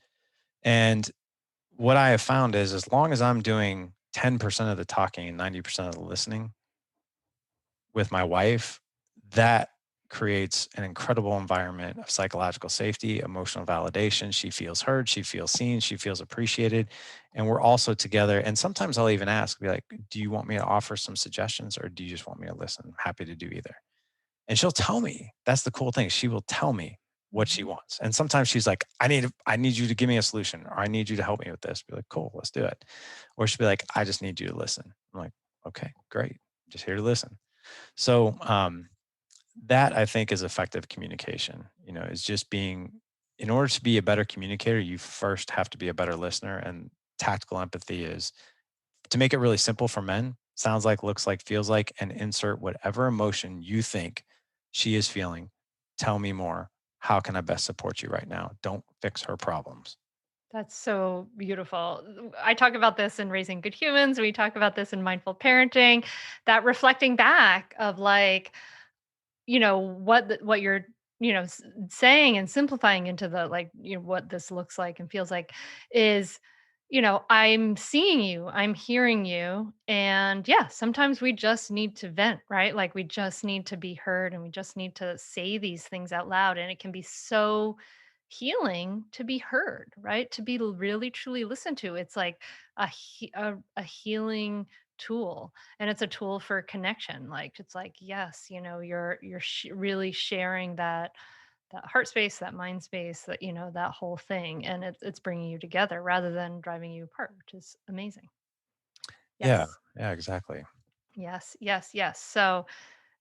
And what I have found is as long as I'm doing 10% of the talking and 90% of the listening with my wife, that creates an incredible environment of psychological safety, emotional validation. She feels heard, she feels seen, she feels appreciated. And we're also together. And sometimes I'll even ask, be like, do you want me to offer some suggestions or do you just want me to listen? I'm happy to do either. And she'll tell me. That's the cool thing. She will tell me what she Mhm. wants. And sometimes she's like, I need you to give me a solution, or I need you to help me with this. Be like, cool, let's do it. Or she'll be like, I just need you to listen. I'm like, okay, great. I'm just here to listen. So that I think is effective communication. Is just being, in order to be a better communicator, you first have to be a better listener. And tactical empathy is, to make it really simple for men, sounds like, looks like, feels like, and insert whatever emotion you think she is feeling. Tell me more. How can I best support you right now? Don't fix her problems. That's so beautiful. I talk about this in Raising Good Humans. We talk about this in Mindful Parenting, that reflecting back of like, what you're, saying and simplifying into the like, what this looks like and feels like is, I'm seeing you, I'm hearing you. And yeah, sometimes we just need to vent, right? Like we just need to be heard and we just need to say these things out loud. And it can be so healing to be heard, right? To be really truly listened to. It's like a healing tool, and it's a tool for connection. Like it's like, yes, you're really sharing that heart space, that mind space, that that whole thing, and it's bringing you together rather than driving you apart, which is amazing. Yeah, Yes, yeah, exactly. yes, yes, yes. So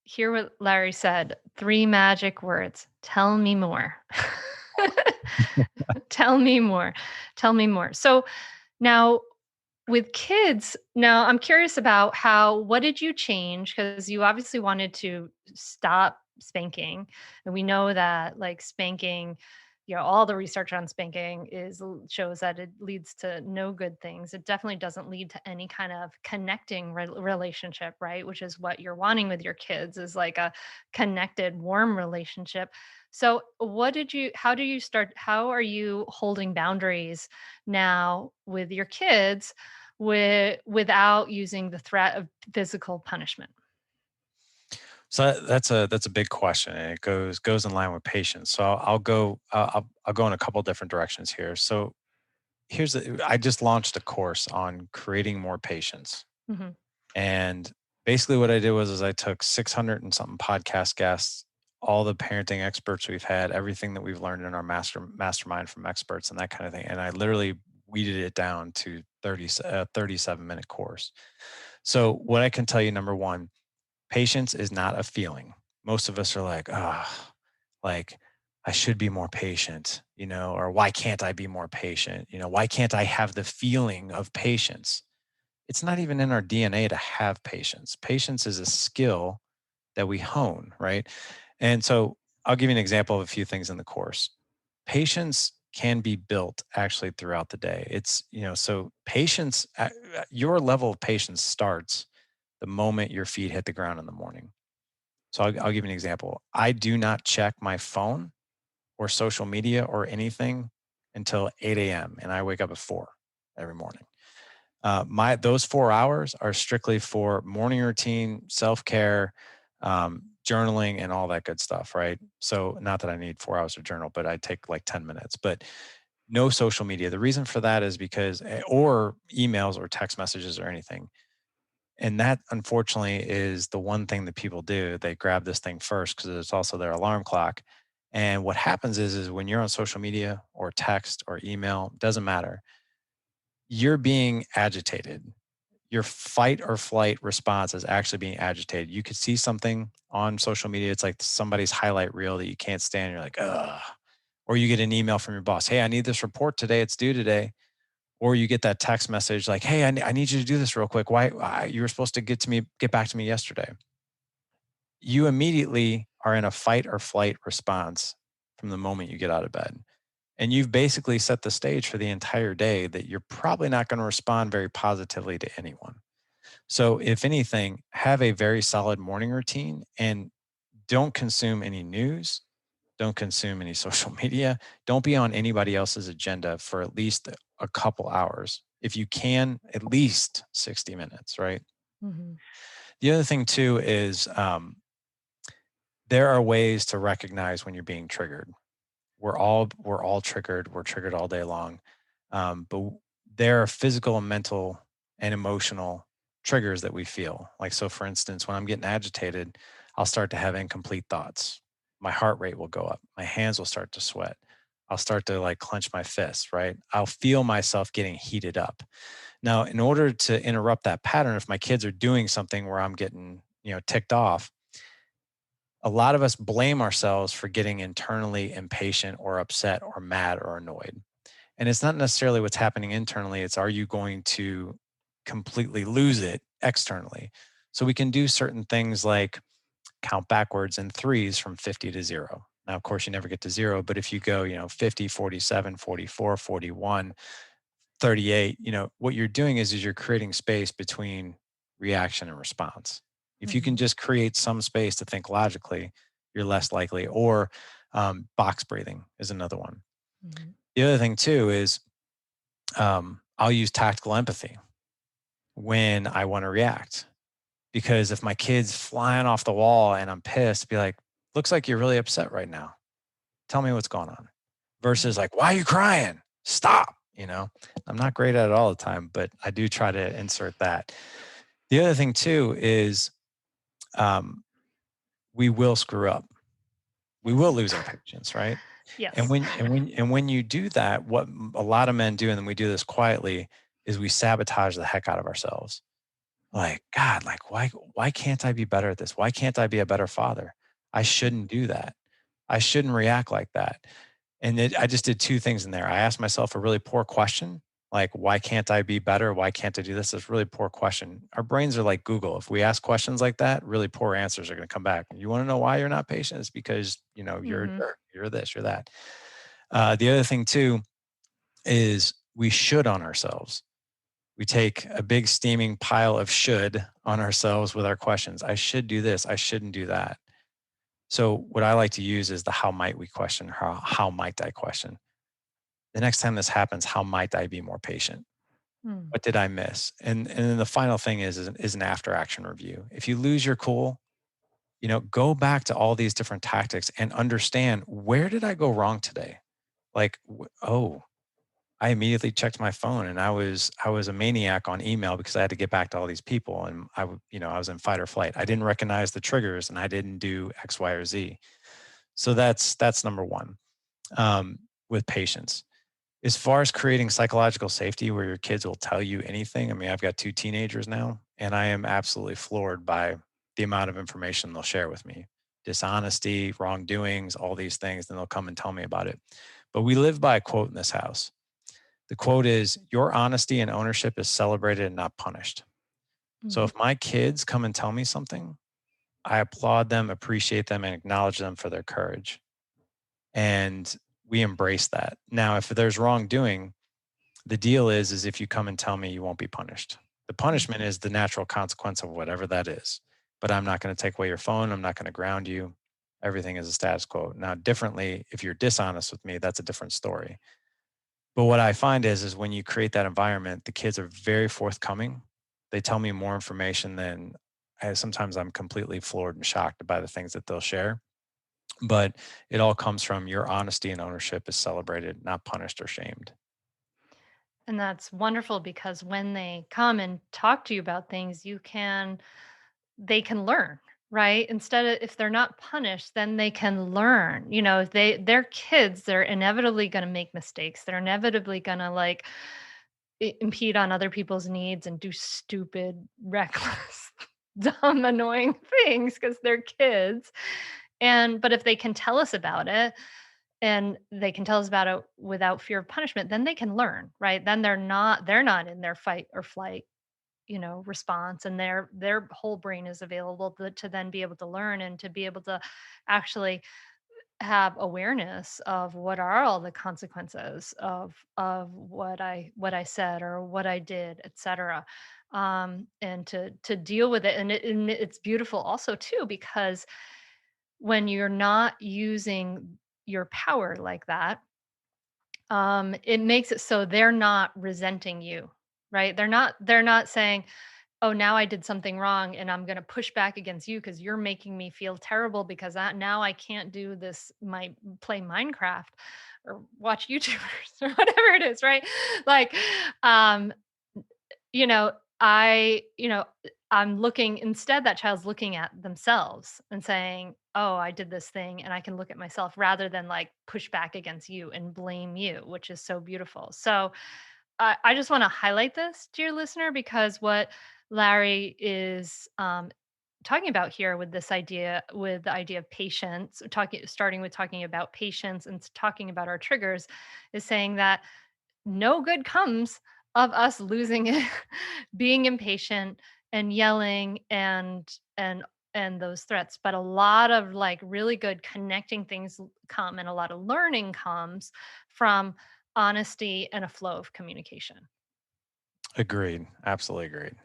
hear what Larry said. Three magic words: tell me more. Tell me more. Tell me more. So now, with kids, now I'm curious about what did you change? Because you obviously wanted to stop spanking. And we know that like spanking, all the research on spanking shows that it leads to no good things. It definitely doesn't lead to any kind of connecting relationship, right? Which is what you're wanting with your kids, is like a connected, warm relationship. So how are you holding boundaries now with your kids without using the threat of physical punishment? So that's a big question, and it goes in line with patience. So I'll go in a couple different directions here. So I just launched a course on creating more patience. Hmm. And basically what I did was I took 600 and something podcast guests, all the parenting experts we've had, everything that we've learned in our mastermind from experts and that kind of thing. And I literally weeded it down to 37-minute course. So what I can tell you, number one, patience is not a feeling. Most of us are like, like I should be more patient, or why can't I be more patient? Why can't I have the feeling of patience? It's not even in our DNA to have patience. Patience is a skill that we hone, right? And so I'll give you an example of a few things in the course. Patience can be built actually throughout the day. So patience, your level of patience starts the moment your feet hit the ground in the morning. So I'll give you an example. I do not check my phone or social media or anything until 8 a.m. and I wake up at 4 every morning. My Those 4 hours are strictly for morning routine, self care, journaling, and all that good stuff. Right. So not that I need 4 hours to journal, but I take like 10 minutes. But no social media. The reason for that is because, or emails or text messages or anything. And that unfortunately is the one thing that people do. They grab this thing first because it's also their alarm clock. And what happens is when you're on social media or text or email, doesn't matter, you're being agitated. Your fight or flight response is actually being agitated. You could see something on social media. It's like somebody's highlight reel that you can't stand. You're like, ugh. Or you get an email from your boss. Hey, I need this report today. It's due today. Or you get that text message like, hey, I need you to do this real quick. Why you were supposed to get back to me yesterday. You immediately are in a fight or flight response from the moment you get out of bed. And you've basically set the stage for the entire day that you're probably not going to respond very positively to anyone. So, if anything, have a very solid morning routine and don't consume any news, don't consume any social media, don't be on anybody else's agenda for at least a couple hours. If you can, at least 60 minutes, right? Hmm. The other thing, too, is there are ways to recognize when you're being triggered. We're all triggered. We're triggered all day long. But there are physical and mental and emotional triggers that we feel. Like, so for instance, when I'm getting agitated, I'll start to have incomplete thoughts. My heart rate will go up. My hands will start to sweat. I'll start to like clench my fists, right? I'll feel myself getting heated up. Now, in order to interrupt that pattern, if my kids are doing something where I'm getting, ticked off, a lot of us blame ourselves for getting internally impatient or upset or mad or annoyed. And it's not necessarily what's happening internally, it's, are you going to completely lose it externally? So we can do certain things like count backwards in threes from 50 to 0. Now, of course, you never get to 0, but if you go, 50, 47, 44, 41, 38, what you're doing is you're creating space between reaction and response. If you can Hmm. just create some space to think logically, you're less likely. Or box breathing is another one. Hmm. The other thing too is I'll use tactical empathy when I want to react. Because if my kid's flying off the wall and I'm pissed, be like, looks like you're really upset right now. Tell me what's going on. Versus Hmm. like, why are you crying? Stop. I'm not great at it all the time, but I do try to insert that. The other thing too is um, we will screw up. We will Yes. lose our patience, right? And Yes. when you do that, what a lot of men do, and then we do this quietly, is we sabotage the heck out of ourselves. Like, God, like why can't I be better at this? Why can't I be a better father? I shouldn't do that. I shouldn't react like that. And I just did two things in there. I asked myself a really poor question, like, why can't I be better? Why can't I do this? It's a really poor question. Our brains are like Google. If we ask questions like that, really poor answers are going to come back. You want to know why you're not patient? It's because, you're a Hmm. jerk. You're this, you're that. The other thing too is we should on ourselves. We take a big steaming pile of should on ourselves with our questions. I should do this. I shouldn't do that. So what I like to use is the how might we question, how might I question? The next time this happens, how might I be more patient? Mm. What did I miss? And then the final thing is an after action review. If you lose your cool, go back to all these different tactics and understand, where did I go wrong today? Like, oh, I immediately checked my phone, and I was a maniac on email because I had to get back to all these people, and I was in fight or flight. I didn't recognize the triggers, and I didn't do X, Y, or Z. So that's number one, with patience. As far as creating psychological safety where your kids will tell you anything, I mean, I've got 2 teenagers now, and I am absolutely floored by the amount of information they'll share with me. Dishonesty, wrongdoings, all these things, then they'll come and tell me about it. But we live by a quote in this house. The quote is, "Your honesty and ownership is celebrated and not punished." So Mhm. if my kids come and tell me something, I applaud them, appreciate them, and acknowledge them for their courage. And we embrace that. Now, if there's wrongdoing, the deal is if you come and tell me, you won't be punished. The punishment Mhm. is the natural consequence of whatever that is. But I'm not going to take away your phone. I'm not going to ground you. Everything is a status quo. Now, differently, if you're dishonest with me, that's a different story. But what I find is when you create that environment, the kids are very forthcoming. They tell me more information than sometimes I'm completely floored and shocked by the things that they'll share. But it all comes from your honesty and ownership is celebrated, not punished or shamed. And that's wonderful because when they come and talk to you about things, they can learn, right? Instead of if they're not punished, then they can learn. If they're kids, they're inevitably going to make mistakes. They're inevitably going to like impede on other people's needs and do stupid, reckless, dumb, annoying things because they're kids. But if they can tell us about it and they can tell us about it without fear of punishment, then they can learn, right? Then they're not in their fight or flight, response, and their whole brain is available to then be able to learn and to be able to actually have awareness of what are all the consequences of what I said or what I did, etc. And to deal with it, and it's beautiful also too because when you're not using your power like that, it makes it so they're not resenting you, right? They're not saying, "Oh, now I did something wrong and I'm going to push back against you because you're making me feel terrible because now I can't do this my play Minecraft or watch YouTubers or whatever it is, right?" Like um you know, I'm looking instead that child's looking at themselves and saying, "Oh, I did this thing," and I can look at myself rather than like push back against you and blame you, which is so beautiful. So I just want to highlight this, dear listener, because what Larry is talking about here with the idea of patience, starting with talking about patience and talking about our triggers, is saying that no good comes of us losing it, being impatient and yelling and those threats, but a lot of like really good connecting things come, and a lot of learning comes from honesty and a flow of communication. Agreed. Absolutely agreed.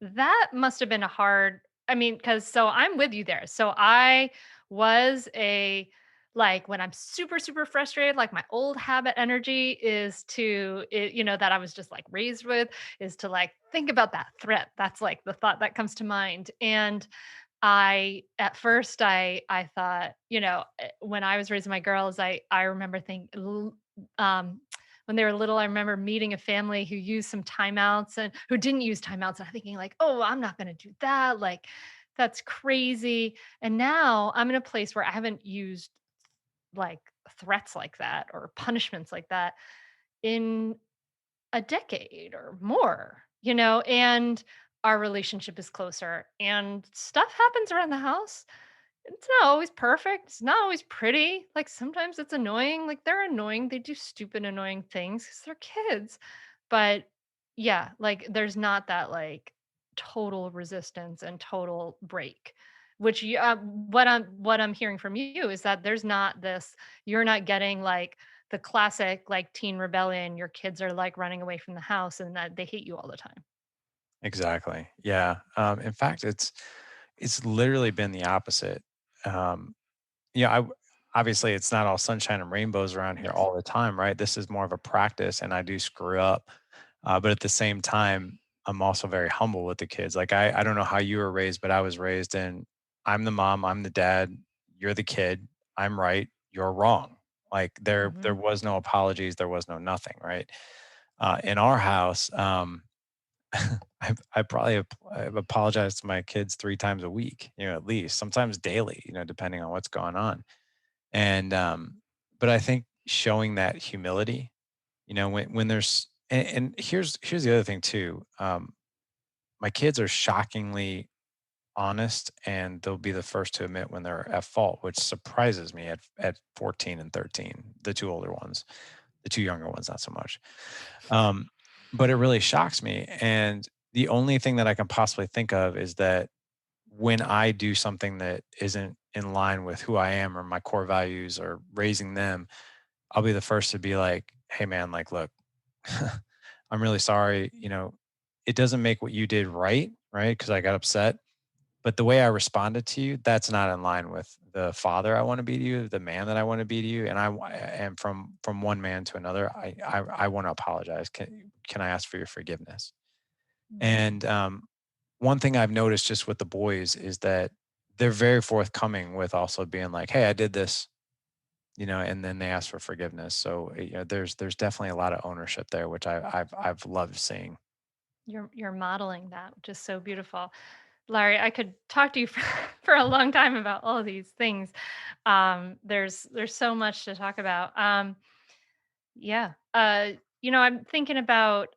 That must have been a hard, I mean, because so I'm with you there. So I was a like when I'm super, super frustrated, like my old habit energy is that I was just like raised with, is to like think about that threat. That's like the thought that comes to mind. And I at first I thought, when I was raising my girls, I remember thinking when they were little, I remember meeting a family who used some timeouts and who didn't use timeouts, and I'm thinking like, "Oh, I'm not gonna do that, like, that's crazy." And now I'm in a place where I haven't used, like, threats like that or punishments like that in a decade or more, and our relationship is closer, and stuff happens around the house. It's not always perfect. It's not always pretty. Like sometimes it's annoying. Like they're annoying. They do stupid, annoying things because they're kids. But yeah, like there's not that like total resistance and total break. What I'm hearing from you is that there's not this. You're not getting like the classic like teen rebellion. Your kids are like running away from the house and that they hate you all the time. Exactly. Yeah. In fact, it's literally been the opposite. Um, Obviously it's not all sunshine and rainbows around here Yes. all the time, right? This is more of a practice, and I do screw up. But at the same time, I'm also very humble with the kids. Like I don't know how you were raised, but I was raised in I'm the mom, I'm the dad, you're the kid, I'm right, you're wrong. Like there Mhm. was no apologies, there was no nothing, right? In our house, I've apologized to my kids 3 times a week, at least, sometimes daily, depending on what's going on. And, but I think showing that humility, when there's and here's the other thing too. My kids are shockingly honest, and they'll be the first to admit when they're at fault, which surprises me at 14 and 13, the 2 older ones. The 2 younger ones, not so much. Um, but it really shocks me, and the only thing that I can possibly think of is that when I do something that isn't in line with who I am or my core values or raising them, I'll be the first to be like, "Hey, man, like, look, I'm really sorry, it doesn't make what you did right? Because I got upset, but the way I responded to you, that's not in line with the father I wanna be to you, the man that I wanna be to you, and from one man to another, I wanna apologize. Can I ask for your forgiveness?" Mhm. And, one thing I've noticed just with the boys is that they're very forthcoming with also being like, "Hey, I did this," and then they ask for forgiveness. So, there's definitely a lot of ownership there, which I've loved seeing. You're modeling that, which is so beautiful. Larry, I could talk to you for, for a long time about all of these things. There's so much to talk about. Yeah. I'm thinking about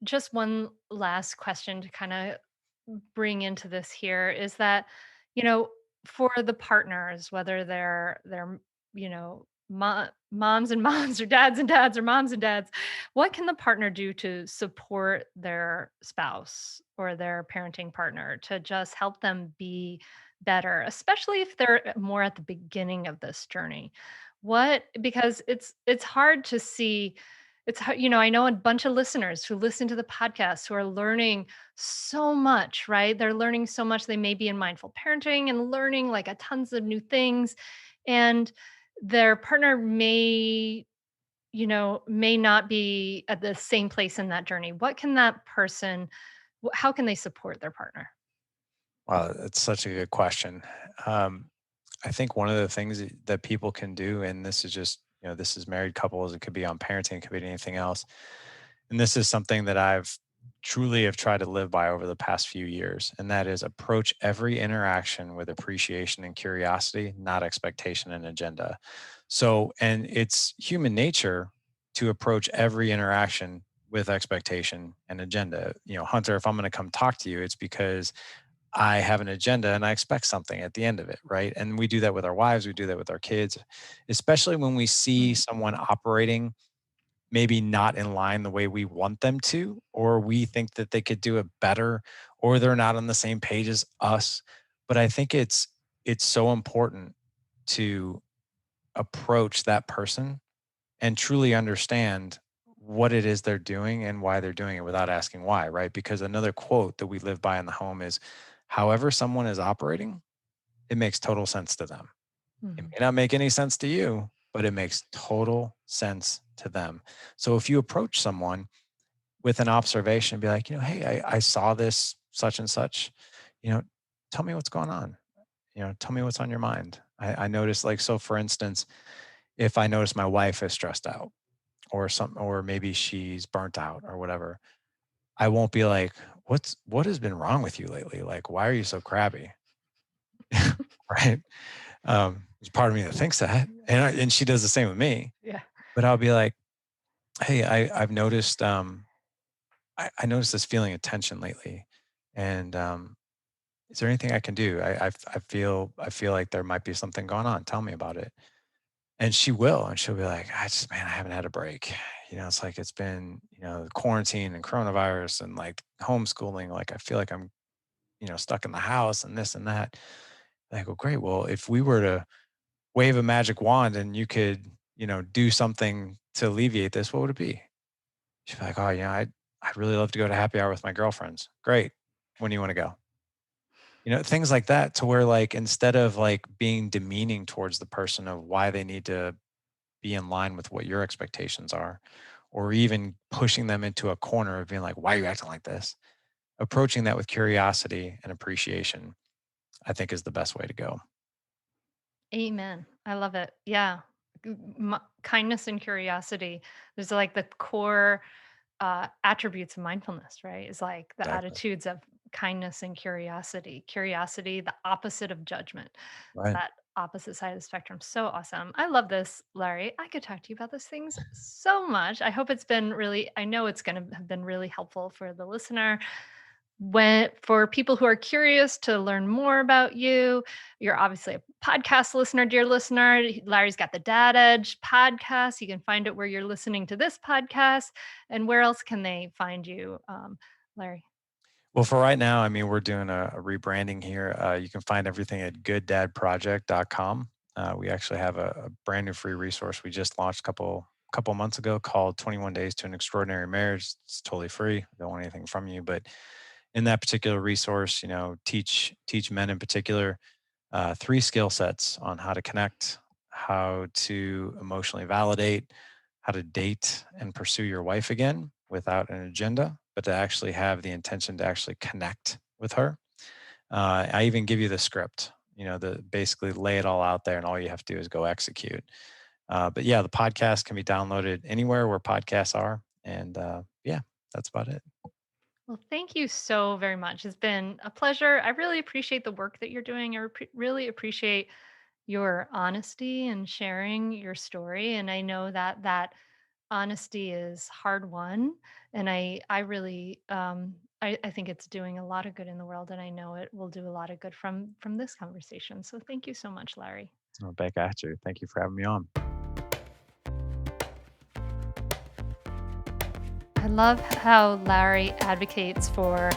just one last question to kind of bring into this here is that, you know, for the partners, whether they're moms and moms or dads and dads or moms and dads, what can the partner do to support their spouse or their parenting partner to just help them be better, especially if they're more at the beginning of this journey? What Because it's hard to see. I know a bunch of listeners who listen to the podcast who are learning so much, right? They're learning so much. They may be in mindful parenting and learning like a tons of new things. And their partner may not be at the same place in that journey. What can that person, how can they support their partner? Wow, that's such a good question. Um, I think one of the things that people can do, and this is just, this is married couples, it could be on parenting, it could be anything else. And this is something that I've truly have tried to live by over the past few years. And that is approach every interaction with appreciation and curiosity, not expectation and agenda. So, and it's human nature to approach every interaction with expectation and agenda. Hunter, if I'm going to come talk to you, it's because I have an agenda and I expect something at the end of it, right? And we do that with our wives, we do that with our kids, especially when we see Mm, someone operating maybe not in line the way we want them to, or we think that they could do it better, or they're not on the same page as us. But I think it's so important to approach that person and truly understand what it is they're doing and why they're doing it without asking why, right? Because another quote that we live by in the home is however someone is operating, it makes total sense to them. It mhm. may not make any sense to you, but it makes total sense to them. So if you approach someone with an observation, be like, hey, I saw this such and such, you know, tell me what's going on. Tell me what's on your mind. I noticed, like, so for instance, if I notice my wife is stressed out or something, or maybe she's burnt out or whatever, I won't be like, what has been wrong with you lately? Like, why are you so crabby? Right. There's part of me that thinks that, and she does the same with me. Yeah. But I'll be like, "Hey, I've noticed, I noticed this feeling of tension lately, and, is there anything I can do? I feel like there might be something going on. Tell me about it." And she will, and she'll be like, Man, I haven't had a break. It's like it's been, quarantine and coronavirus and, like, homeschooling, like, I feel like I'm, stuck in the house and this and that." And I go, "Great, well, if we were to wave a magic wand and you could, do something to alleviate this, what would it be?" She'd be like, "Oh, yeah, I'd really love to go to happy hour with my girlfriends." "Great. When do you want to go?" Things like that, to where, like, instead of, like, being demeaning towards the person of why they need to be in line with what your expectations are, or even pushing them into a corner of being like, "Why are you acting like this?" Approaching that with curiosity and appreciation, I think, is the best way to go. Amen. I love it. Yeah. Kindness and curiosity. There's like the core attributes of mindfulness, right? Is like the Exactly. attitudes of kindness and curiosity. Curiosity, the opposite of judgment. It's Right. that opposite side of the spectrum. So awesome. I love this, Larry. I could talk to you about those things so much. I hope it's been really, I know it's going to have been really helpful for the listener. When for people who are curious to learn more about you, you're obviously a podcast listener, dear listener. Larry's got the Dad Edge podcast. You can find it where you're listening to this podcast. And where else can they find you, Larry? Well, for right now, I mean, we're doing a rebranding here. You can find everything at gooddadproject.com. We actually have a brand new free resource we just launched a couple months ago called 21 Days to an Extraordinary Marriage. It's totally free. I don't want anything from you, but in that particular resource, teach men in particular three skill sets on how to connect, how to emotionally validate, how to date and pursue your wife again without an agenda, but to actually have the intention to actually connect with her. I even give you the script, the basically lay it all out there, and all you have to do is go execute. But yeah, the podcast can be downloaded anywhere where podcasts are, and yeah, that's about it. Well, thank you so very much. It's been a pleasure. I really appreciate the work that you're doing. Really appreciate your honesty and sharing your story. And I know that that honesty is hard won. And I really, I think it's doing a lot of good in the world. And I know it will do a lot of good from this conversation. So thank you so much, Larry. Back at you. Thank you for having me on. I love how Larry advocates for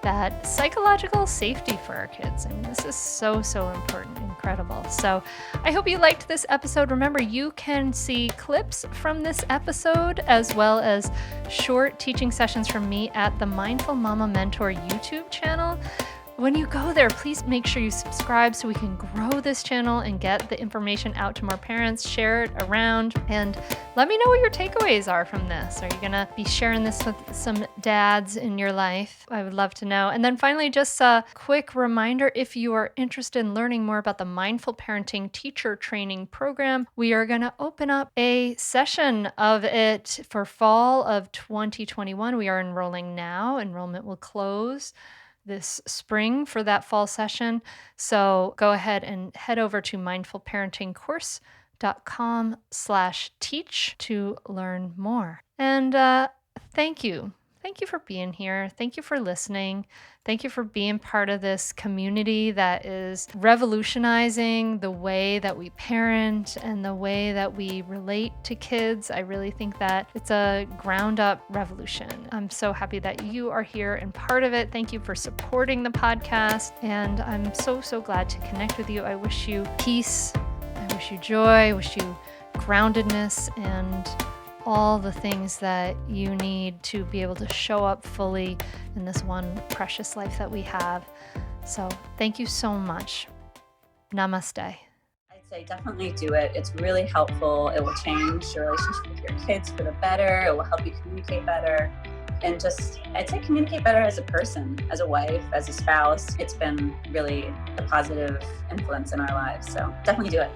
that psychological safety for our kids. I mean, this is so, so important, incredible. So I hope you liked this episode. Remember, you can see clips from this episode as well as short teaching sessions from me at the Mindful Mama Mentor YouTube channel. When you go there, please make sure you subscribe so we can grow this channel and get the information out to more parents. Share it around and let me know what your takeaways are from this. Are you going to be sharing this with some dads in your life? I would love to know. And then finally, just a quick reminder, if you are interested in learning more about the Mindful Parenting Teacher Training Program, we are going to open up a session of it for fall of 2021. We are enrolling now. Enrollment will close this spring for that fall session. So go ahead and head over to mindfulparentingcourse.com/teach to learn more. And thank you. Thank you for being here. Thank you for listening. Thank you for being part of this community that is revolutionizing the way that we parent and the way that we relate to kids. I really think that it's a ground up revolution. I'm so happy that you are here and part of it. Thank you for supporting the podcast. And I'm so, so glad to connect with you. I wish you peace. I wish you joy. I wish you groundedness and all the things that you need to be able to show up fully in this one precious life that we have. So thank you so much. Namaste. I'd say definitely do it. It's really helpful. It will change your relationship with your kids for the better. It will help you communicate better. And just, I'd say communicate better as a person, as a wife, as a spouse. It's been really a positive influence in our lives. So definitely do it.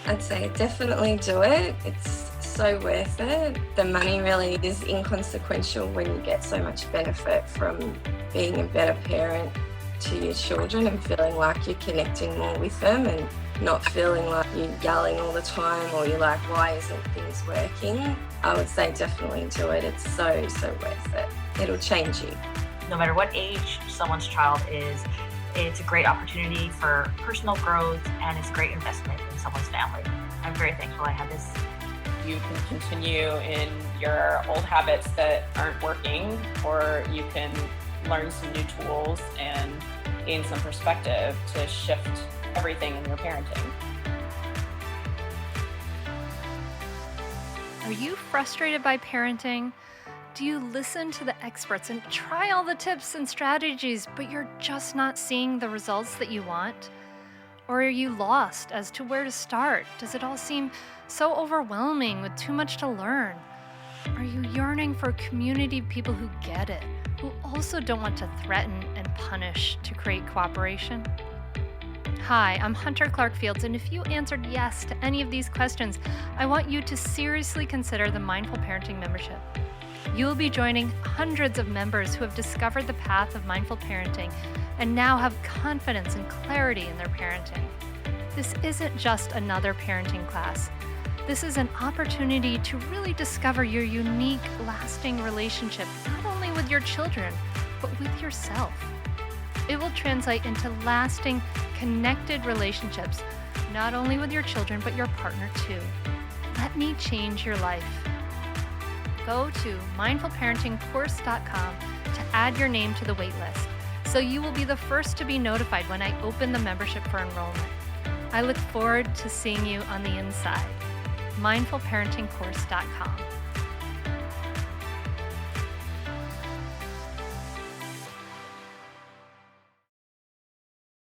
I'd say definitely do it. It's so worth it. The money really is inconsequential when you get so much benefit from being a better parent to your children and feeling like you're connecting more with them and not feeling like you're yelling all the time or you're like, why isn't things working? I would say definitely do it. It's so, so worth it. It'll change you. No matter what age someone's child is, it's a great opportunity for personal growth and it's a great investment in someone's family. I'm very thankful I had this. You can continue in your old habits that aren't working, or you can learn some new tools and gain some perspective to shift everything in your parenting. Are you frustrated by parenting? Do you listen to the experts and try all the tips and strategies, but you're just not seeing the results that you want? Or are you lost as to where to start? Does it all seem so overwhelming with too much to learn? Are you yearning for a community of people who get it, who also don't want to threaten and punish to create cooperation? Hi, I'm Hunter Clarke-Fields, and if you answered yes to any of these questions, I want you to seriously consider the Mindful Parenting membership. You'll be joining hundreds of members who have discovered the path of mindful parenting and now have confidence and clarity in their parenting. This isn't just another parenting class. This is an opportunity to really discover your unique, lasting relationship, not only with your children, but with yourself. It will translate into lasting, connected relationships, not only with your children, but your partner too. Let me change your life. Go to mindfulparentingcourse.com to add your name to the waitlist, so you will be the first to be notified when I open the membership for enrollment. I look forward to seeing you on the inside. mindfulparentingcourse.com.